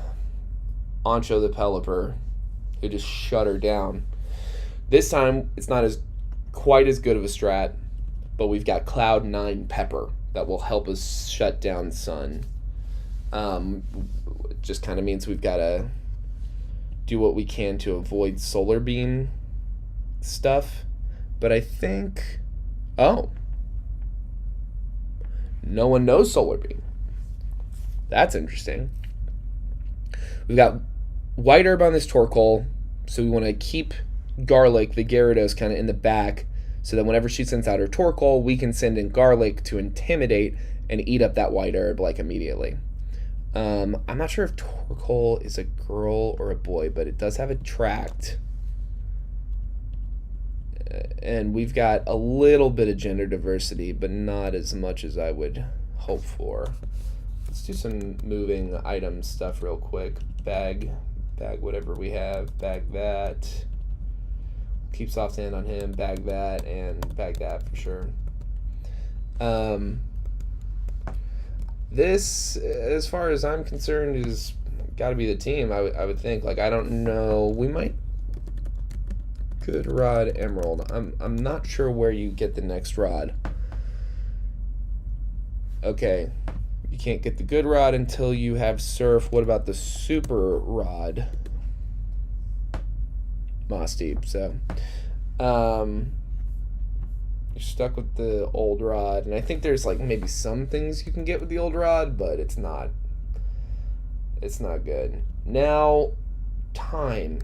Ancho the Pelipper, who just shut her down. This time it's not quite as good of a strat, but we've got Cloud9 Pepper that will help us shut down Sun. Just kind of means we've got to do what we can to avoid Solar Beam stuff. But I think... Oh. No one knows Solar Beam. That's interesting. We've got White Herb on this Torkoal, so we want to keep Garlic, the Gyarados, kind of in the back, so that whenever she sends out her Torkoal, we can send in Garlic to intimidate and eat up that White Herb, like, immediately. I'm not sure if Torkoal is a girl or a boy, but it does have a tract. And we've got a little bit of gender diversity, but not as much as I would hope for. Let's do some moving item stuff real quick. Bag whatever we have. Bag that. Keep soft hand on him. Bag that, and bag that for sure. This, as far as I'm concerned, is got to be the team. I would think. Like, I don't know. We might. Good Rod Emerald. I'm not sure where you get the next rod. Okay. You can't get the good rod until you have Surf. What about the super rod? Moss Deep. So, you're stuck with the old rod, and I think there's like maybe some things you can get with the old rod, but it's not good. Now, time.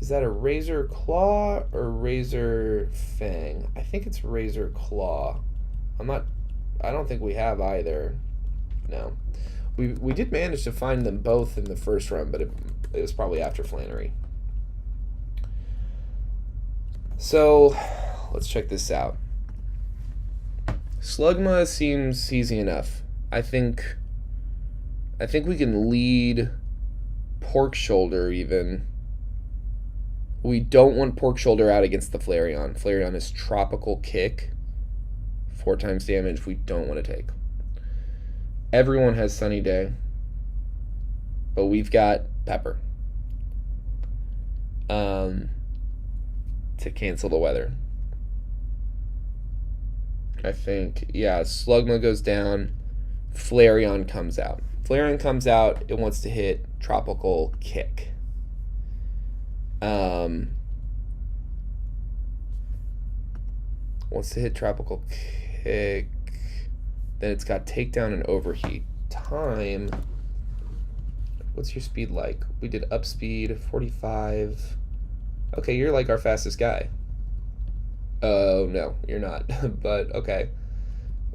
Is that a Razor Claw or Razor Fang? I think it's Razor Claw. I don't think we have either. No. We did manage to find them both in the first run, but it was probably after Flannery. So, let's check this out. Slugma seems easy enough. I think we can lead Pork Shoulder even. We don't want Pork Shoulder out against the Flareon. Flareon is Tropical Kick 4 times damage we don't want to take. Everyone has Sunny Day, but we've got Pepper to cancel the weather. I think, yeah, Slugma goes down, Flareon comes out. Flareon comes out, it wants to hit Tropical Kick. Wants to hit Tropical Kick. Then it's got Takedown and Overheat. Time. What's your speed like? We did up speed, 45. Okay, you're like our fastest guy. Oh, no, you're not. But, okay.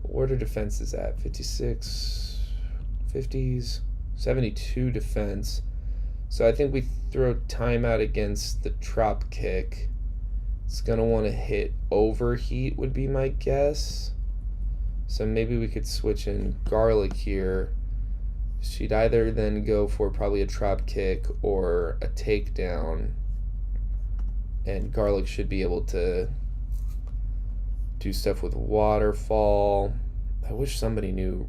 What are defenses at? 56, 50s, 72 defense. So I think we throw Time out against the Trop Kick. It's going to want to hit Overheat would be my guess. So maybe we could switch in Garlic here. She'd either then go for probably a Trop Kick or a Takedown. And Garlic should be able to do stuff with Waterfall. I wish somebody knew.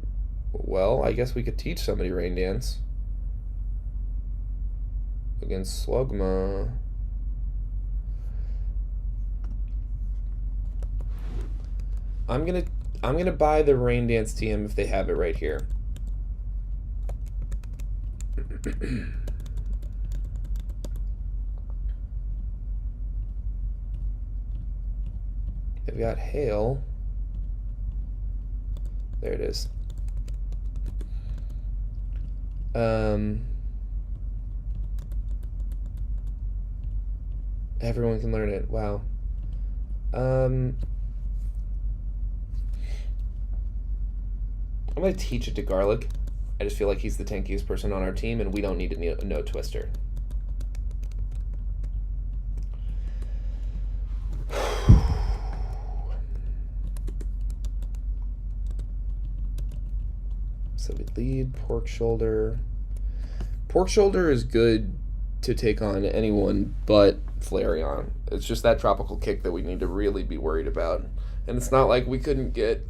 Well, I guess we could teach somebody Rain Dance against Slugma. I'm gonna buy the Rain Dance TM if they have it right here. They've got Hail. There it is. Everyone can learn it. Wow. I'm going to teach it to Garlic. I just feel like he's the tankiest person on our team, and we don't need to know Twister. So we lead Pork Shoulder. Pork Shoulder is good to take on anyone but Flareon. It's just that Tropical Kick that we need to really be worried about. And it's not like we couldn't get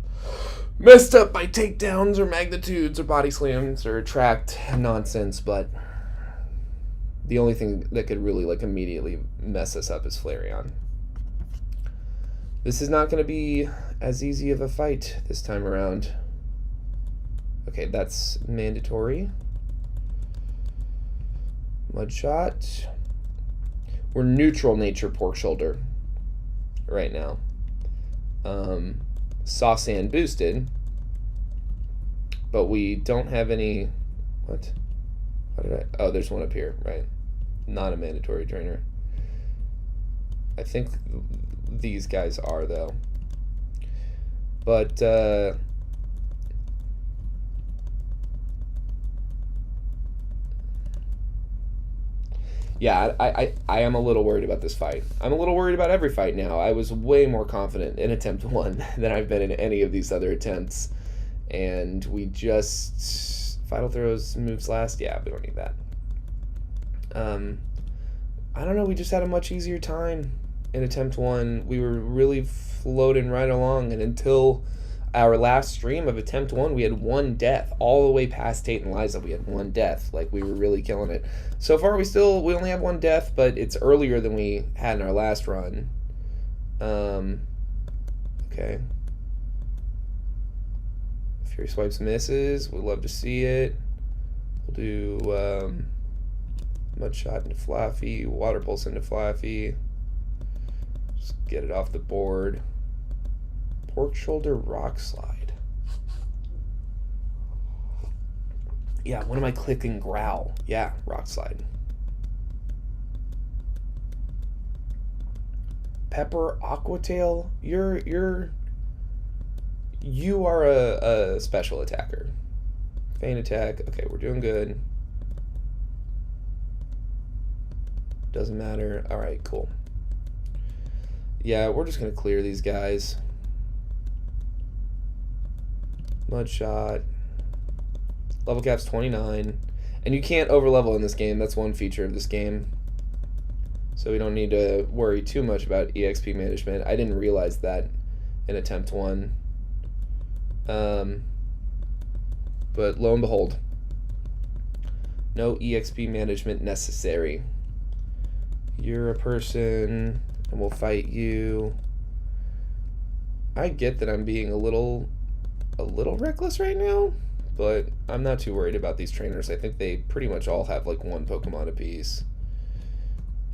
messed up by takedowns or magnitudes or body slams or tracked nonsense, but the only thing that could really like immediately mess us up is Flareon. This is not going to be as easy of a fight this time around. Okay, that's mandatory. Mudshot. We're neutral nature Pork Shoulder right now. Saw Sand boosted, but we don't have any. What did I? Oh, there's one up here, right? Not a mandatory trainer. I think these guys are though. But yeah, I am a little worried about this fight. I'm a little worried about every fight now. I was way more confident in attempt 1 than I've been in any of these other attempts. And we just... Final throws, moves last? Yeah, we don't need that. I don't know, we just had a much easier time in attempt 1. We were really floating right along, and until our last stream of attempt 1, we had 1 death. All the way past Tate and Liza, we had 1 death. Like, we were really killing it. So far, we only have 1 death, but it's earlier than we had in our last run. Okay. Fury Swipes misses. We'd love to see it. We'll do Mudshot into Flaffy, Water Pulse into Flaffy. Just get it off the board. Pork Shoulder Rock Slide. Yeah, when am I clicking Growl? Yeah, Rock Slide. Pepper Aquatail, you are a special attacker. Feint attack. Okay, we're doing good. Doesn't matter. All right, cool. Yeah, we're just gonna clear these guys. Mudshot. Level cap's 29. And you can't overlevel in this game. That's one feature of this game. So we don't need to worry too much about EXP management. I didn't realize that in attempt 1. But lo and behold, no EXP management necessary. You're a person, and we'll fight you. I get that I'm being a little reckless right now, but I'm not too worried about these trainers. I think they pretty much all have like one Pokemon apiece.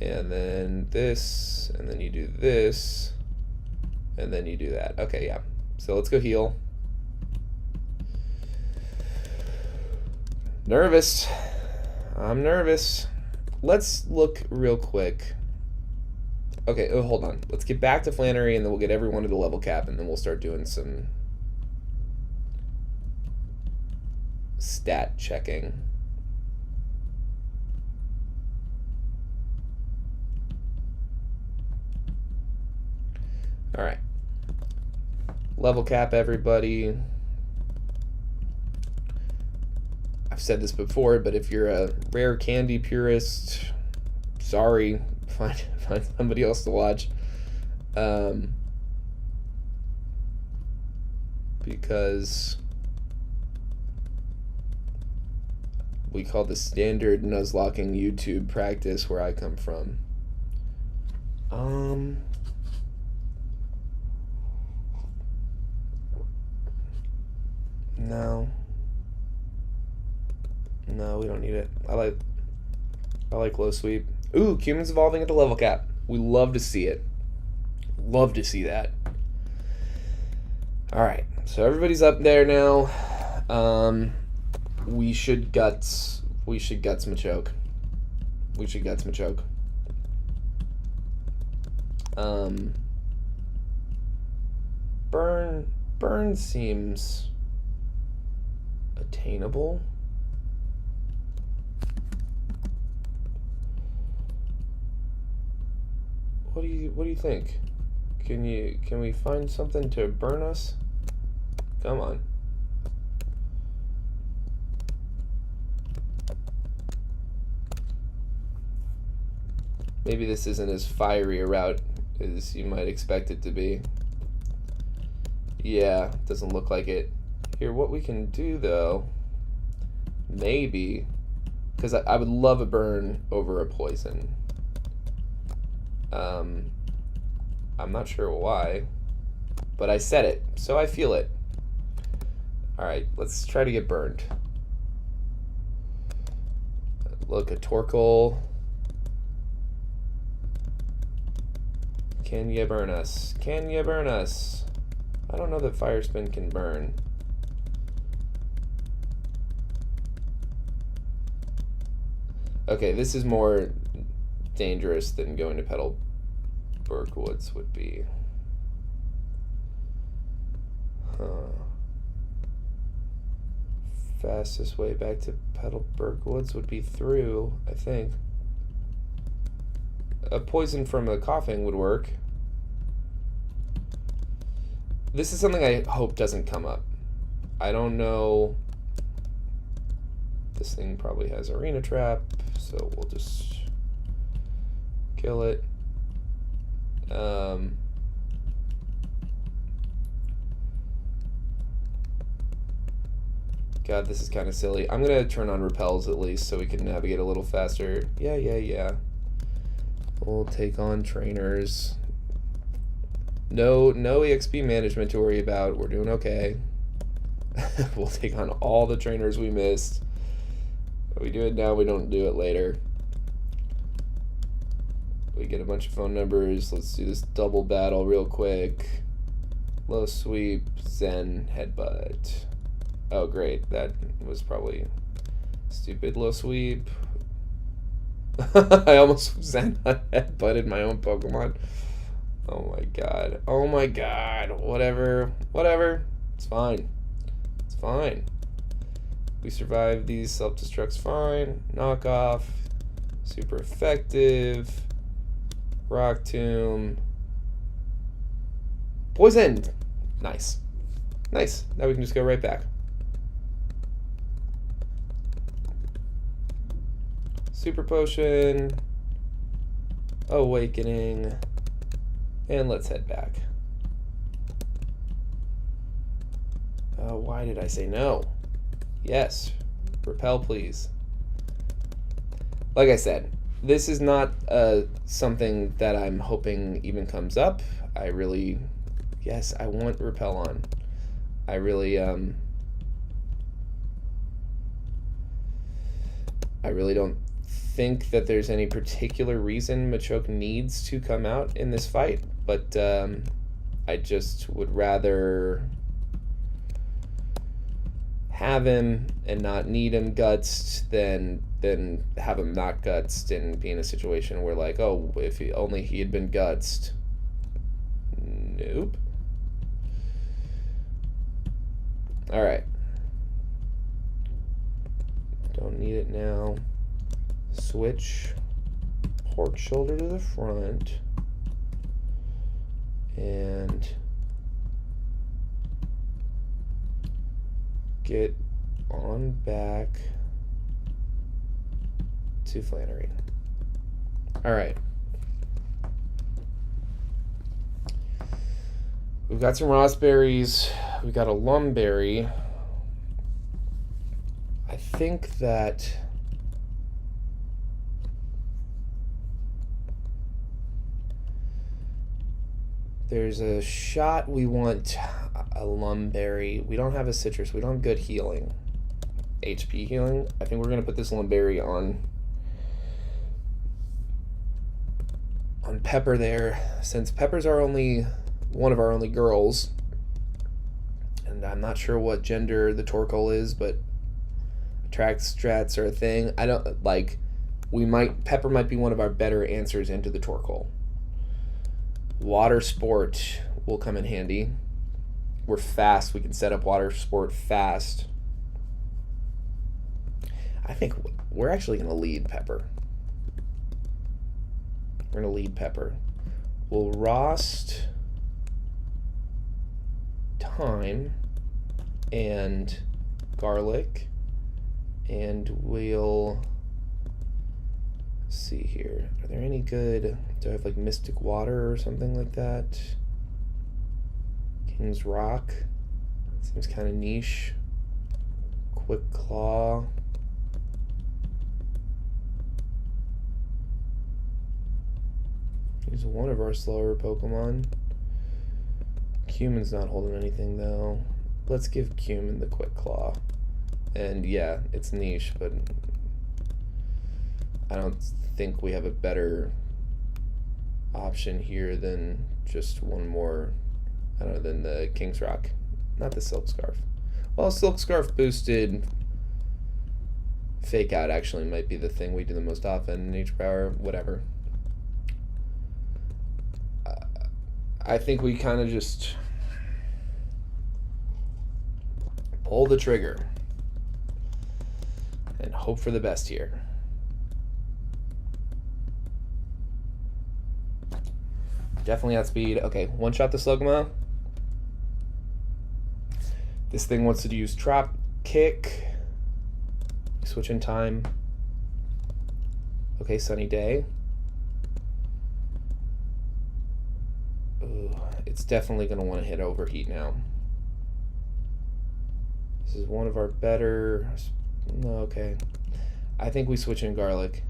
And then this, and then you do this, and then you do that. Okay, yeah. So let's go heal. Nervous. I'm nervous. Let's look real quick. Okay, oh, hold on. Let's get back to Flannery, and then we'll get everyone to the level cap, and then we'll start doing some stat checking. All right. Level cap, everybody. I've said this before, but if you're a rare candy purist, sorry, find somebody else to watch. Because we call the standard Nuzlocking YouTube practice where I come from. No, we don't need it. I like low sweep. Ooh, Cumin's evolving at the level cap. We love to see it. Love to see that. Alright, so everybody's up there now. We should guts Machoke. Burn seems attainable. What do you think? Can we find something to burn us? Come on. Maybe this isn't as fiery a route as you might expect it to be. Yeah, doesn't look like it. Here, what we can do though, maybe, because I would love a burn over a poison. I'm not sure why, but I said it, so I feel it. Alright, let's try to get burned. Look, a Torkoal. Can you burn us? Can you burn us? I don't know that Fire Spin can burn. Okay, this is more dangerous than going to Petalburg Woods would be. Fastest way back to Petalburg Woods would be through, I think. A poison from a coughing would work. This is something I hope doesn't come up. I don't know. This thing probably has Arena Trap, so we'll just kill it. God, this is kind of silly. I'm gonna turn on repels at least so we can navigate a little faster. Yeah. We'll take on trainers. No EXP management to worry about. We're doing okay. We'll take on all the trainers we missed. We do it now, we don't do it later. We get a bunch of phone numbers. Let's do this double battle real quick. Low sweep, Zen, headbutt. Oh great, that was probably stupid. Low sweep. I almost Zen headbutted my own Pokemon. Oh my god. Whatever. It's fine. We survived these self-destructs fine. Knockoff. Super effective. Rock Tomb. Poison! Nice. Now we can just go right back. Super Potion. Awakening. And let's head back. Why did I say no? Yes. Repel, please. Like I said, this is not something that I'm hoping even comes up. I really... Yes, I want repel on. I really don't think that there's any particular reason Machoke needs to come out in this fight, but I just would rather have him and not need him gutsed than have him not gutsed and be in a situation where, like, oh, if only he had been gutsed. Nope. Alright. Don't need it now. Switch pork shoulder to the front. And get on back to Flannery. Alright. We've got some raspberries. We've got a lumberry. I think that there's a shot we want a lumberry. We don't have a citrus. We don't have good healing. HP healing. I think we're going to put this lumberry on Pepper there, since Pepper's one of our only girls. And I'm not sure what gender the Torkoal is, but attract strats are a thing. I don't like. Pepper might be one of our better answers into the Torkoal. Water sport will come in handy. We're fast. We can set up water sport fast. I think we're actually going to lead Pepper. We're going to lead Pepper. We'll rost thyme and garlic, and we'll see here. Are there any good... Do I have like Mystic Water or something like that? King's Rock. Seems kind of niche. Quick Claw. He's one of our slower Pokemon. Cumin's not holding anything though. Let's give Cumin the Quick Claw. And yeah, it's niche, but I don't think we have a better option here than just one more, I don't know, than the King's Rock. Not the Silk Scarf. Well, Silk Scarf boosted Fake Out actually might be the thing we do the most often. Nature Power, whatever. I think we kind of just pull the trigger and hope for the best here. Definitely outspeed. Okay, one shot the Slugma. This thing wants to use Drop Kick. Switch in time. Okay, Sunny Day. Ooh, it's definitely going to want to hit Overheat now. This is one of our better... No, okay. I think we switch in Garlic.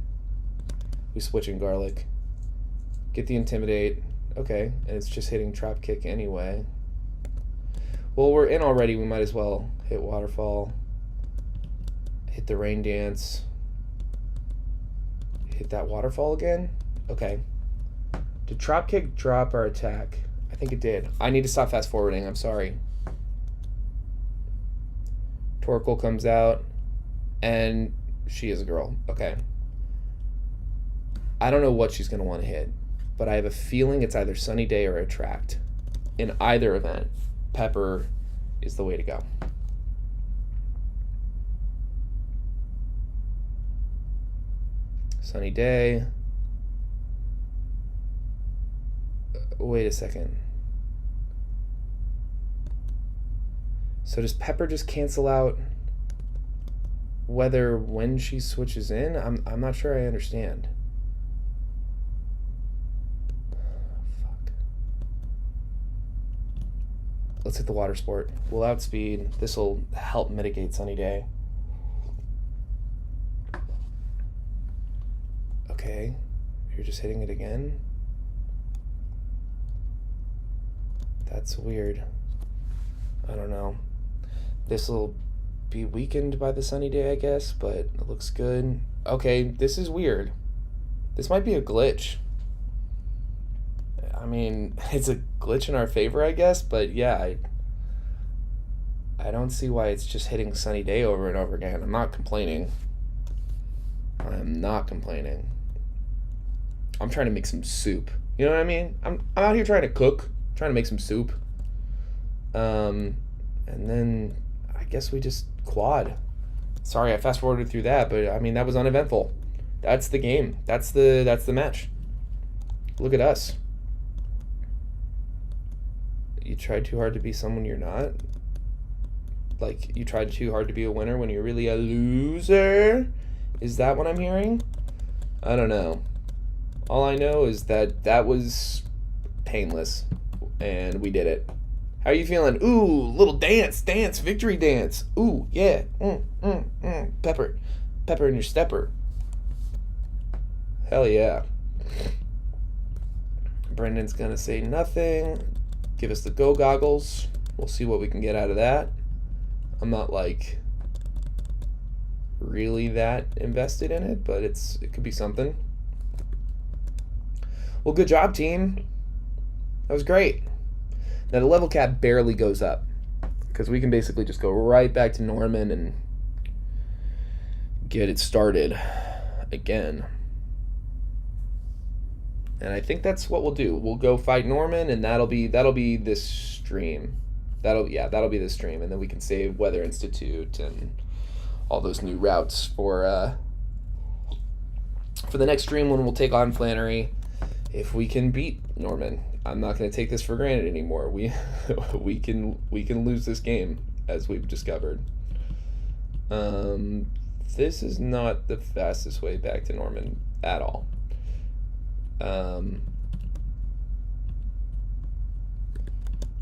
We switch in Garlic. Get the Intimidate. Okay, and it's just hitting Drop Kick anyway. Well, we're in already. We might as well hit Waterfall. Hit the Rain Dance. Hit that Waterfall again? Okay. Did Drop Kick drop our attack? I think it did. I need to stop fast forwarding. I'm sorry. Torkoal comes out, and she is a girl. Okay. I don't know what she's going to want to hit, but I have a feeling it's either Sunny Day or Attract. In either event, Pepper is the way to go. Sunny Day. Wait a second. So does Pepper just cancel out whether when she switches in? I'm not sure I understand. Let's Let's hit the water sport. We'll outspeed. This will help mitigate Sunny Day. Okay. You're just hitting it again? That's weird. I don't know. This will be weakened by the Sunny Day, I guess, but it looks good. Okay, this is weird. This might be a glitch. I mean, it's a glitch in our favor, I guess, but yeah, I don't see why it's just hitting Sunny Day over and over again. I'm not complaining. I am not complaining. I'm trying to make some soup. You know what I mean? I'm out here trying to cook, trying to make some soup. And then I guess we just quad. Sorry, I fast forwarded through that, but I mean that was uneventful. That's the game. That's the match. Look at us. You tried too hard to be someone you're not. Like you tried too hard to be a winner when you're really a loser. Is that what I'm hearing? I don't know. All I know is that was painless, and we did it. How are you feeling? Ooh, little dance, victory dance. Ooh, yeah. Pepper in your stepper. Hell yeah. Brendan's gonna say nothing. Give us the go goggles. We'll see what we can get out of that. I'm not like really that invested in it, but it could be something. Well, good job, team. That was great. Now the level cap barely goes up because we can basically just go right back to Norman and get it started again. And I think that's what we'll do. We'll go fight Norman, and that'll be this stream. That'll be this stream, and then we can save Weather Institute and all those new routes for the next stream when we'll take on Flannery. If we can beat Norman, I'm not going to take this for granted anymore. We can lose this game, as we've discovered. This is not the fastest way back to Norman at all.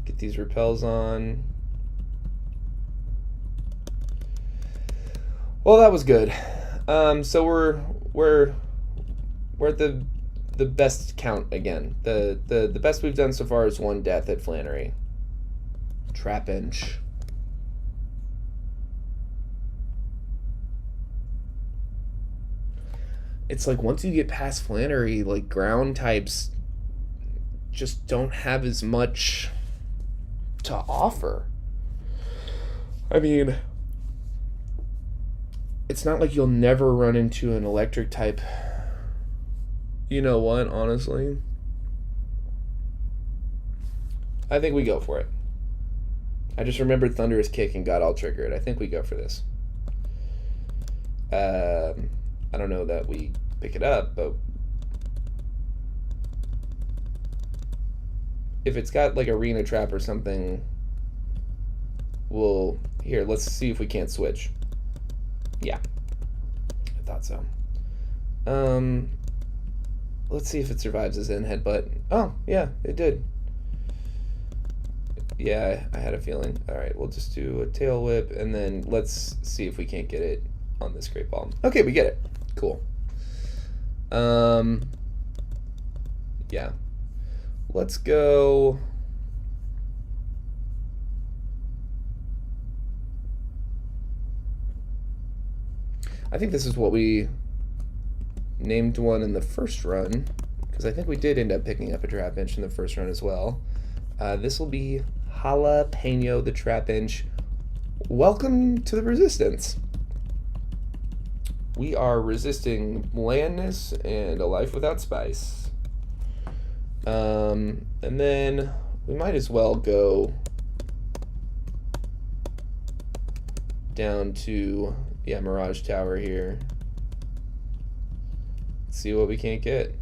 Get these repels on. Well, that was good. So we're at the best count again. The best we've done so far is 1 death at Flannery. Trap inch. It's like once you get past Flannery, like ground types just don't have as much to offer. I mean, it's not like you'll never run into an electric type. You know what, honestly? I think we go for it. I just remembered Thunderous Kick and got all triggered. I think we go for this. I don't know that we pick it up, but if it's got like Arena Trap or something, here, let's see if we can't switch. Yeah, I thought so. Let's see if it survives as in headbutt. Oh, yeah, it did. Yeah, I had a feeling. All right, we'll just do a tail whip, and then let's see if we can't get it on this Great Ball. Okay, we get it. Cool. Yeah. Let's go. I think this is what we named one in the first run, because I think we did end up picking up a trap inch in the first run as well. This will be Jalapeno the Trap Inch. Welcome to the Resistance. We are resisting blandness and a life without spice. And then we might as well go down to, yeah, Mirage Tower here. See what we can't get.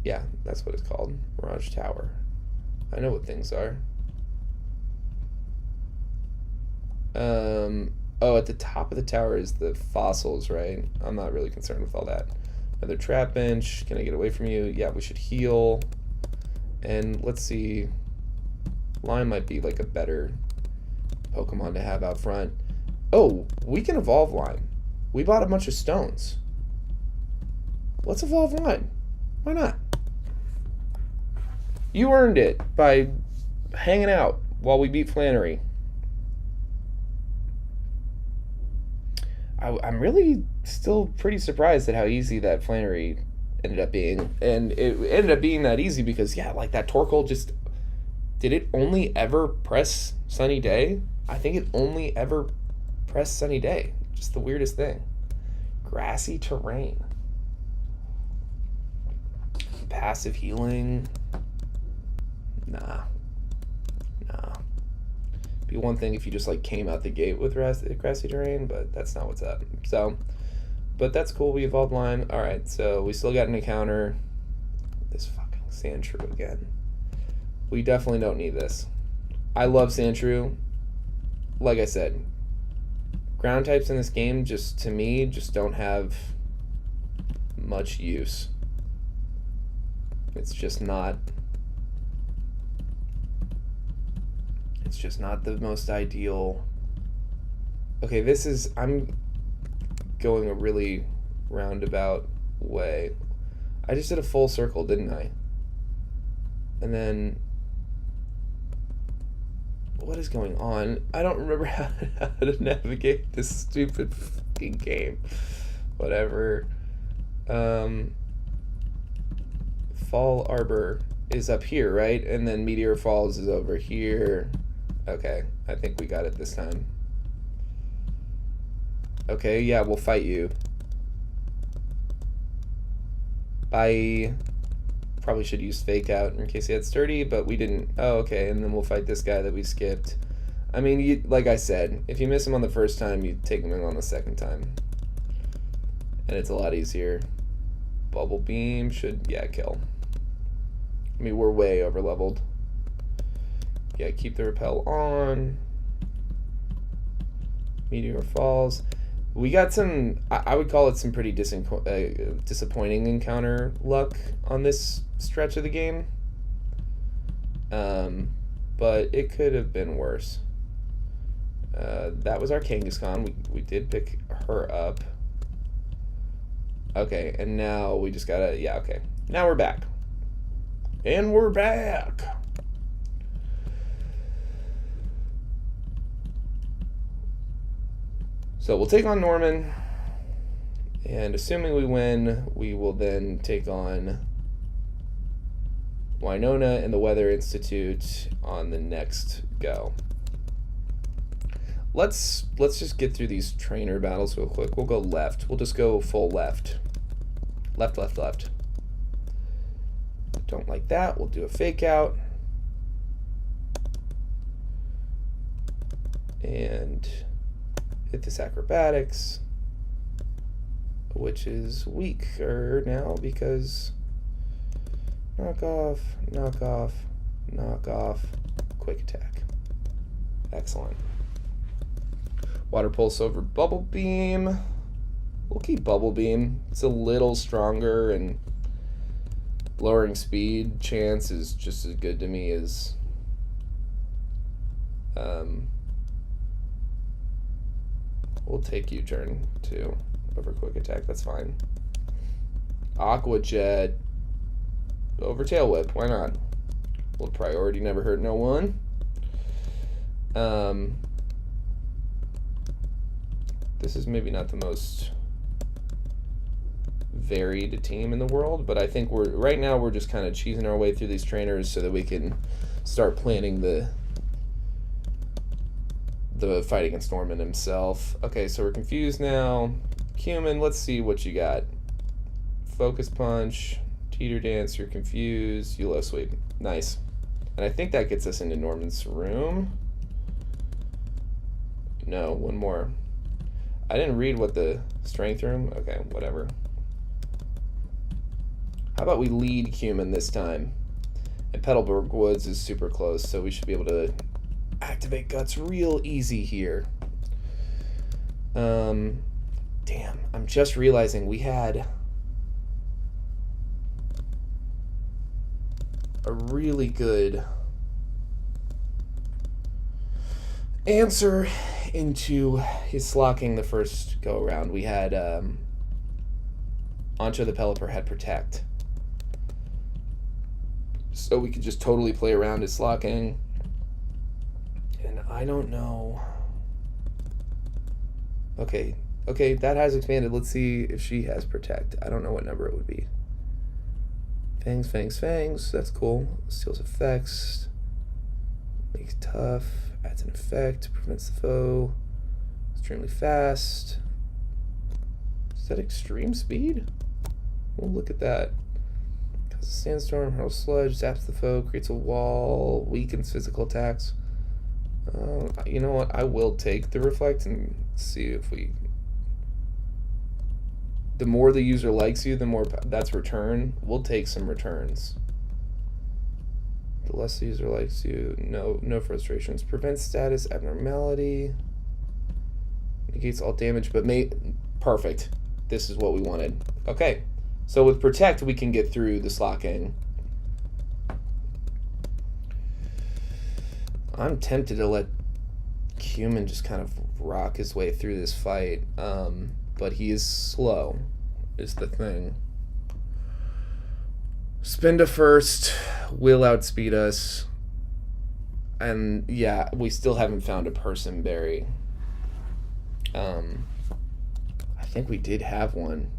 Yeah, that's what it's called. Mirage Tower. I know what things are. Oh, at the top of the tower is the fossils, right? I'm not really concerned with all that. Another trap bench. Can I get away from you? Yeah, we should heal. And let's see. Lime might be like a better Pokemon to have out front. Oh, we can evolve Lime. We bought a bunch of stones. Let's evolve Lime. Why not? You earned it by hanging out while we beat Flannery. I'm really still pretty surprised at how easy that Flannery ended up being. And it ended up being that easy because, yeah, like that Torkoal just... Did it only ever press Sunny Day? I think it only ever pressed Sunny Day. Just the weirdest thing. Grassy terrain. Passive healing. Nah. Be one thing if you just like came out the gate with grassy terrain, but that's not what's up. So, but that's cool. We evolved Lime. All right, so we still got an encounter. This fucking Sandshrew again. We definitely don't need this. I love Sandshrew. Like I said, ground types in this game just to me just don't have much use. It's just not the most ideal. Okay, I'm going a really roundabout way. I just did a full circle, didn't I? And then what is going on? I don't remember how to navigate this stupid fucking game. Whatever. Fall Arbor is up here, right? And then Meteor Falls is over here. Okay, I think we got it this time. Okay, yeah, we'll fight you. Bye. Probably should use Fake Out in case he had Sturdy, but we didn't. Oh, okay, and then we'll fight this guy that we skipped. I mean, like I said, if you miss him on the first time, you take him in on the second time. And it's a lot easier. Bubble Beam should, yeah, kill. I mean, we're way over leveled. Yeah, keep the repel on. Meteor Falls. We got some, I would call it some pretty disappointing encounter luck on this stretch of the game. But it could have been worse. That was our Kangaskhan. We did pick her up. Okay, and now we just gotta, yeah, okay. Now we're back. And we're back. So we'll take on Norman, and assuming we win, we will then take on Winona and the Weather Institute on the next go. Let's just get through these trainer battles real quick. We'll go left. We'll just go full left. Left, left, left. Don't like that. We'll do a Fake Out. And hit this acrobatics, which is weaker now because knock off, knock off, knock off, quick attack. Excellent. Water Pulse over Bubble Beam. We'll keep Bubble Beam. It's a little stronger, and lowering speed chance is just as good to me as we'll take U-turn too over quick attack. That's fine. Aqua Jet over Tail Whip. Why not? Well, priority never hurt no one. This is maybe not the most varied team in the world, but I think right now we're just kind of cheesing our way through these trainers so that we can start planning the fight against Norman himself. Okay, so we're confused now. Cumin, let's see what you got. Focus Punch, Teeter Dance, you're confused, Eula Sweep. Nice. And I think that gets us into Norman's room. No, one more. I didn't read what the strength room. Okay, whatever. How about we lead Cumin this time? And Petalburg Woods is super close, so we should be able to activate Guts real easy here. Damn, I'm just realizing we had a really good answer into his slocking the first go around. We had Ancho the Pelipper had Protect. So we could just totally play around his slocking. And I don't know. Okay, that has expanded. Let's see if she has Protect. I don't know what number it would be. Fangs, Fangs, Fangs. That's cool. Steals effects. Makes tough. Adds an effect. Prevents the foe. Extremely fast. Is that extreme speed? We'll look at that. Causes a sandstorm, hurls sludge, zaps the foe, creates a wall, weakens physical attacks. You know what? I will take the reflect and see if we... The more the user likes you, the more... That's return. We'll take some returns. The less the user likes you, no frustrations. Prevents status abnormality. Negates all damage, but perfect. This is what we wanted. Okay. So with Protect, we can get through the slocking. I'm tempted to let Cumin just kind of rock his way through this fight, but he is slow, is the thing. Spinda first will outspeed us, and yeah, we still haven't found a person berry. I think we did have one.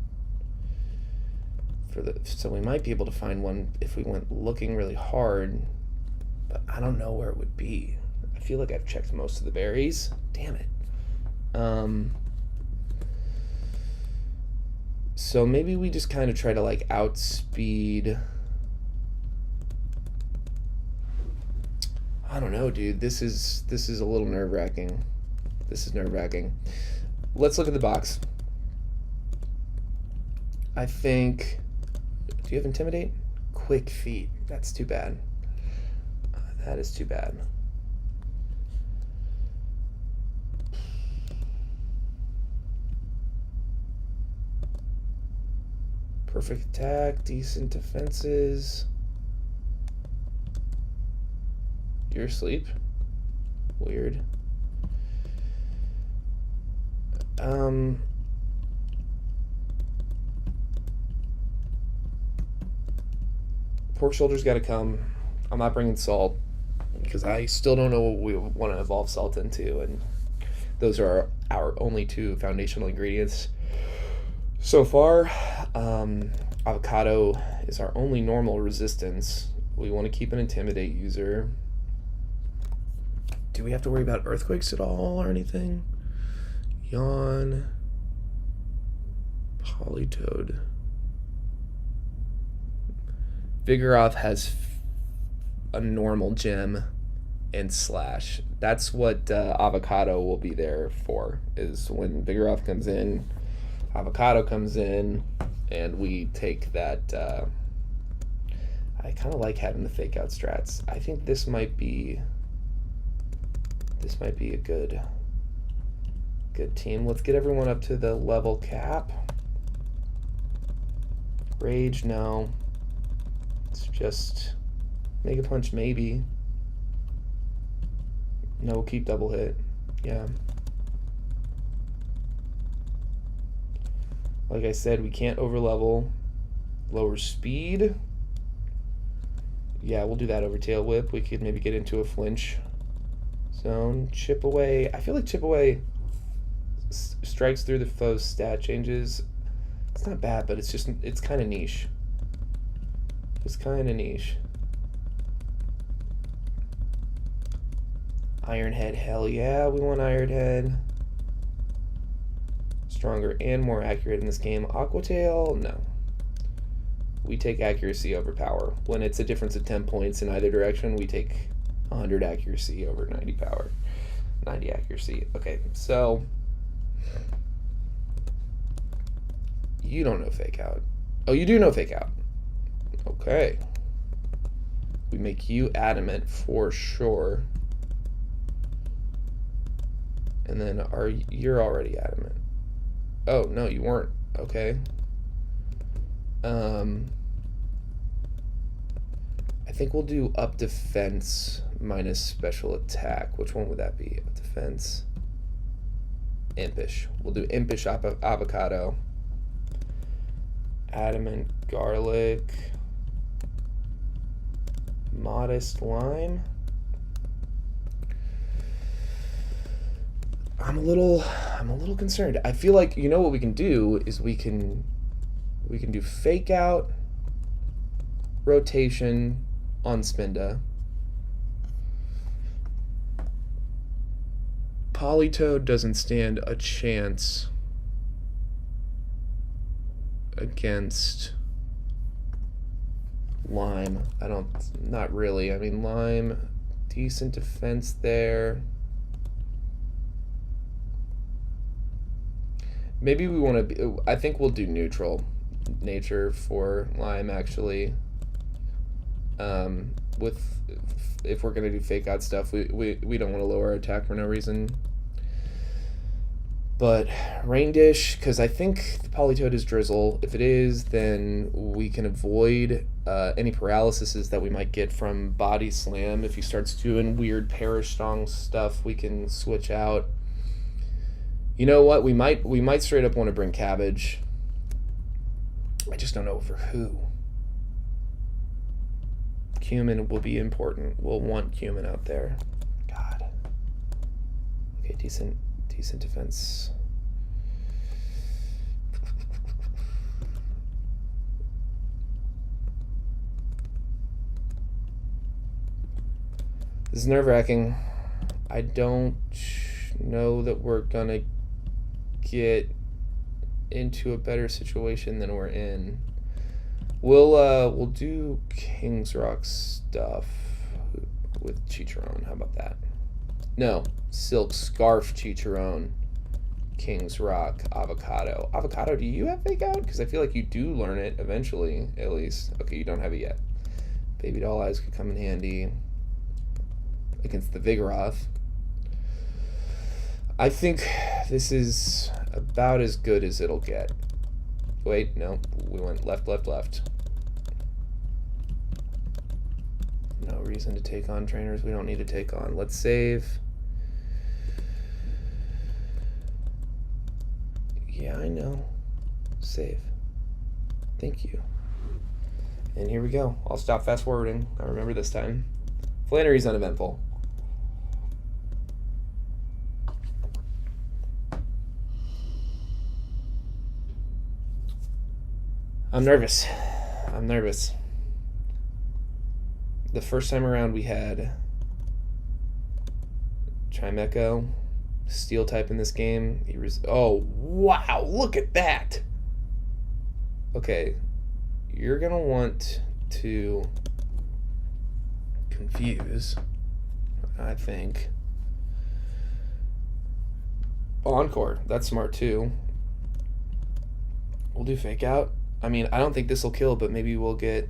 So we might be able to find one if we went looking really hard, but I don't know where it would be. I feel like I've checked most of the berries. Damn it. So maybe we just kind of try to like outspeed. I don't know, dude. This is a little nerve-wracking. This is nerve-wracking. Let's look at the box. I think... Do you have Intimidate? Quick Feet. That's too bad. That is too bad. Perfect attack, decent defenses. You're asleep? Weird. Pork shoulder's got to come. I'm not bringing salt because I still don't know what we want to evolve salt into, and those are our only two foundational ingredients so far. Avocado is our only normal resistance. We want to keep an Intimidate user. Do we have to worry about earthquakes at all or anything? Yawn. Polytoad. Vigoroth has a normal gem and slash. That's what Avocado will be there for, is when Vigoroth comes in, Avocado comes in, and we take that. I kind of like having the fake out strats. I think this might be a good team. Let's get everyone up to the level cap. Rage, no. It's just Mega Punch, maybe. No, we'll keep double hit. Yeah. Like I said, we can't overlevel. Lower speed. Yeah, we'll do that over Tail Whip. We could maybe get into a flinch zone. Chip Away. I feel like Chip Away strikes through the foe's stat changes. It's not bad, but it's kind of niche. It's kind of niche. Iron Head, hell yeah, we want Iron Head. Stronger and more accurate in this game. Aqua Tail, no. We take accuracy over power. When it's a difference of 10 points in either direction, we take 100 accuracy over 90 power. 90 accuracy. Okay, so you don't know Fake Out. Oh, you do know Fake Out. Okay. We make you adamant for sure. And then you're already adamant. Oh, no, you weren't. Okay. I think we'll do up defense minus special attack. Which one would that be? Up defense. Impish. We'll do impish avocado. Adamant garlic. Modest lime. I'm a little concerned. I feel like, you know what we can do is we can do fake out, rotation on Spinda. Polytoad doesn't stand a chance against Lime. Not really. I mean, Lime, decent defense there. Maybe we want to I think we'll do neutral nature for Lime, actually. If we're going to do fake out stuff, we don't want to lower our attack for no reason. But Rain Dish, because I think the Polytoad is Drizzle. If it is, then we can avoid any paralysis that we might get from Body Slam. If he starts doing weird Perish Song stuff, we can switch out. You know what? We might straight up want to bring Cabbage. I just don't know for who. Cumin will be important. We'll want Cumin out there. God. Okay, decent defense. This is nerve-wracking. I don't know that we're gonna get into a better situation than we're in. We'll do King's Rock stuff with Chicharron. How about that? No, Silk Scarf Chicharron, King's Rock, Avocado. Avocado, do you have fake out? Because I feel like you do learn it eventually, at least. Okay, you don't have it yet. Baby Doll Eyes could come in handy against the Vigoroth. I think this is about as good as it'll get. Wait, no, we went left. No reason to take on trainers we don't need to take on. Let's save. Yeah, I know. Save. Thank you. And here we go. I'll stop fast forwarding. I remember this time. Flannery's uneventful. I'm nervous. The first time around we had Chimecho, steel type in this game. Oh, wow, look at that. Okay, you're gonna want to confuse, I think. Encore, that's smart too. We'll do fake out. I mean, I don't think this will kill, but maybe we'll get...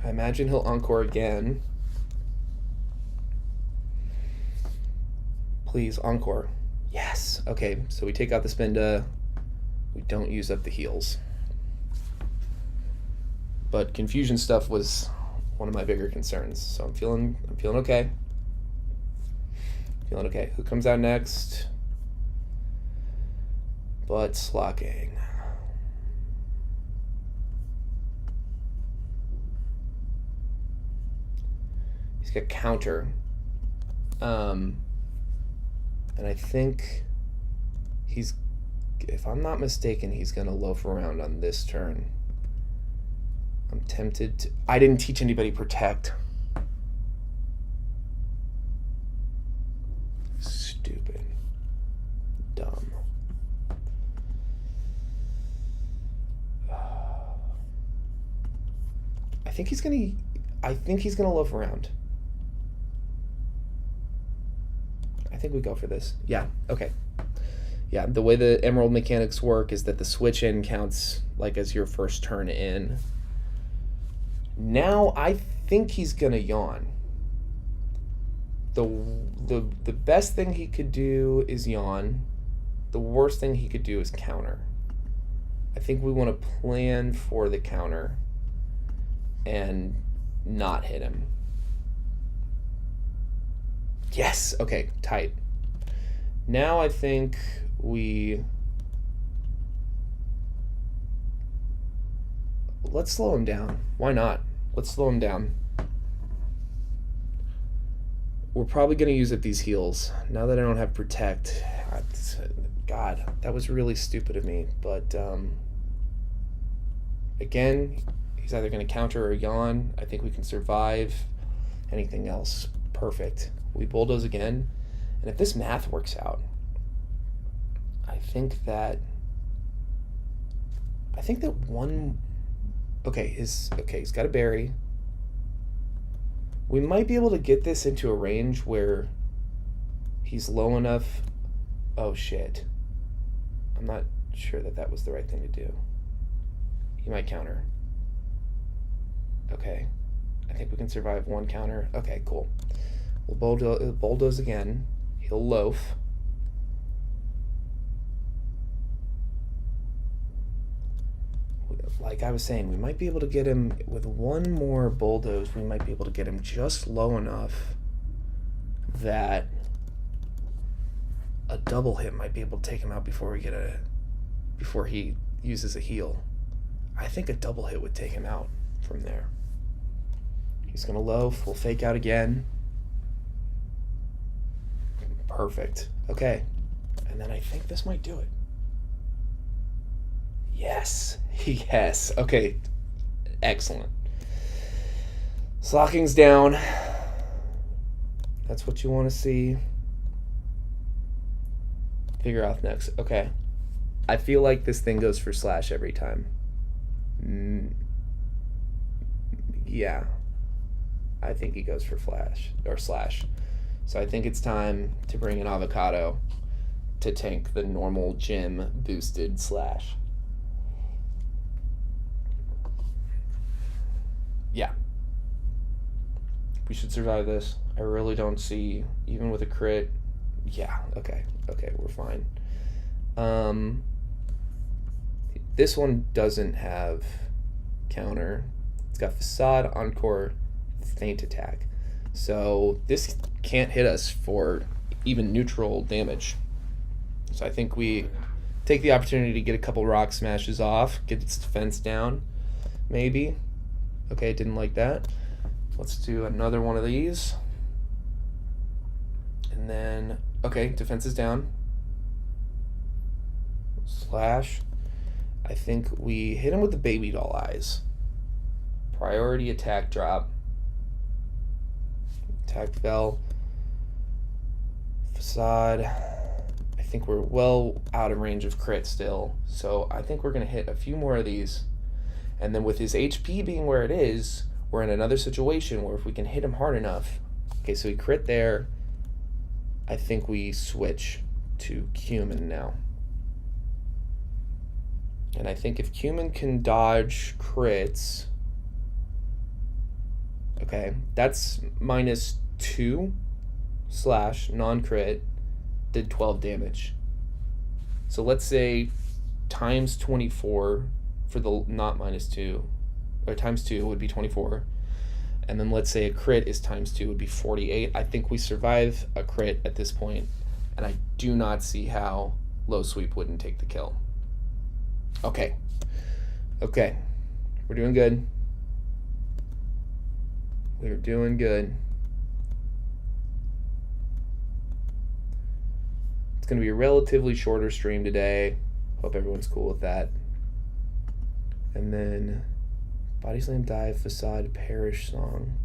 I imagine he'll Encore again. Please, Encore. Yes. Okay, so we take out the Spinda. We don't use up the heals. But confusion stuff was one of my bigger concerns, so I'm feeling okay. Feeling okay. Who comes out next? But Slocking. He's got counter. And I think he's, if I'm not mistaken, he's gonna loaf around on this turn. I'm tempted to, I didn't teach anybody protect. Stupid. Dumb. I think he's gonna loaf around. I think we go for this. Yeah, okay. Yeah, the way the Emerald mechanics work is that the switch in counts like as your first turn in. Now I think he's gonna yawn. The best thing he could do is yawn. The worst thing he could do is counter. I think we want to plan for the counter. and not hit him. Yes, okay, tight. Now I think let's slow him down. Why not? Let's slow him down. We're probably going to use up these heals. Now that I don't have Protect, God, that was really stupid of me. But, again, he's either going to counter or yawn. I think we can survive. Anything else, perfect. We bulldoze again. And if this math works out, I think that one... Okay, he's got a berry. We might be able to get this into a range where he's low enough. Oh, shit. I'm not sure that was the right thing to do. He might counter. Okay. I think we can survive one counter. Okay, cool. We'll bulldoze again. He'll loaf. Like I was saying, we might be able to get him with one more bulldoze. We might be able to get him just low enough that a double hit might be able to take him out before he uses a heal. I think a double hit would take him out from there. He's gonna loaf. We'll fake out again. Perfect. Okay, and then I think this might do it. Yes. Yes. Okay. Excellent. Slocking's down. That's what you want to see. Figure out next. Okay. I feel like this thing goes for slash every time. Yeah. I think he goes for slash. So I think it's time to bring an avocado to tank the normal gym boosted slash. Yeah. We should survive this. I really don't see, even with a crit. Yeah, okay, we're fine. This one doesn't have counter. It's got Facade, Encore, Feint Attack. So this can't hit us for even neutral damage. So I think we take the opportunity to get a couple rock smashes off, get its defense down, maybe. Okay, didn't like that. Let's do another one of these. And then, okay, defense is down. Slash. I think we hit him with the baby doll eyes. Priority attack drop. Attack fell. Facade. I think we're well out of range of crit still. So I think we're going to hit a few more of these. And then with his HP being where it is, we're in another situation where if we can hit him hard enough. Okay, so he crit there. I think we switch to Cumin now. And I think if Cumin can dodge crits... Okay, that's -2 slash non-crit, did 12 damage. So let's say times 24... for the not -2, or times 2 would be 24, and then let's say a crit is times 2 would be 48. I think we survive a crit at this point, and I do not see how low sweep wouldn't take the kill. Okay, we're doing good. We're doing good. It's gonna be a relatively shorter stream today. Hope everyone's cool with that. And then Body Slam, Dive, Facade, Perish Song.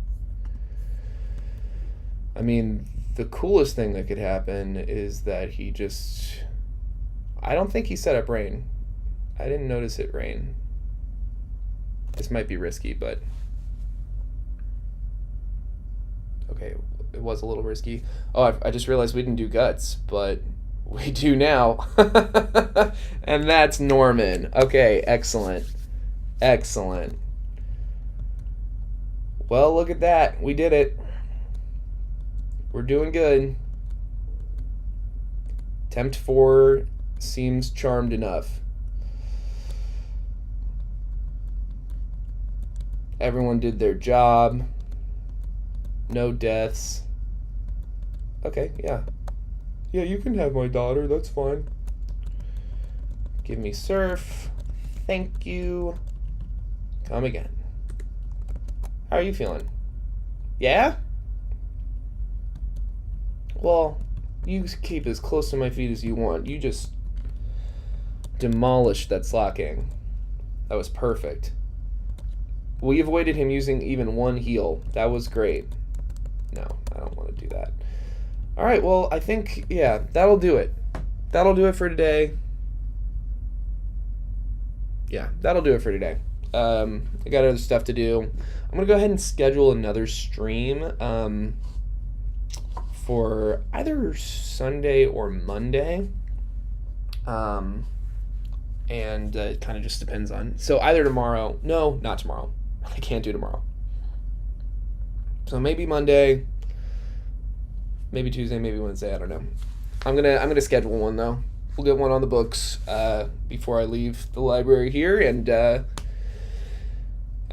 I mean, the coolest thing that could happen is that he just... I don't think he set up Rain. I didn't notice it rain. This might be risky, but... Okay, it was a little risky. Oh, I just realized we didn't do Guts, but we do now. And that's Norman. Okay, excellent. Excellent. Well, look at that. We did it. We're doing good. Tempt 4 seems charmed enough. Everyone did their job. No deaths. Okay, yeah. Yeah, you can have my daughter, that's fine. Give me surf. Thank you. Come again. How are you feeling? Yeah? Well, you keep as close to my feet as you want. You just demolished that slocking. That was perfect. We avoided him using even one heal. That was great. No, I don't want to do that. Alright, well, I think, yeah, that'll do it. That'll do it for today. Yeah, that'll do it for today. I got other stuff to do. I'm going to go ahead and schedule another stream for either Sunday or Monday. And it kind of just depends on... So either tomorrow... No, not tomorrow. I can't do tomorrow. So maybe Monday, maybe Tuesday, maybe Wednesday, I don't know. I'm gonna schedule one though. We'll get one on the books before I leave the library here, and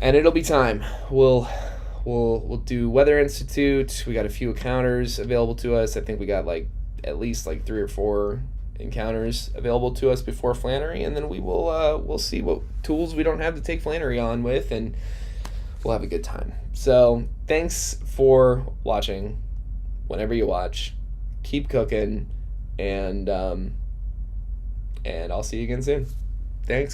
it'll be time. We'll do Weather Institute. We got a few encounters available to us. I think we got at least 3 or 4 encounters available to us before Flannery, and then we'll see what tools we don't have to take Flannery on with, and we'll have a good time. So thanks for watching. Whenever you watch, keep cooking, and I'll see you again soon. Thanks, guys.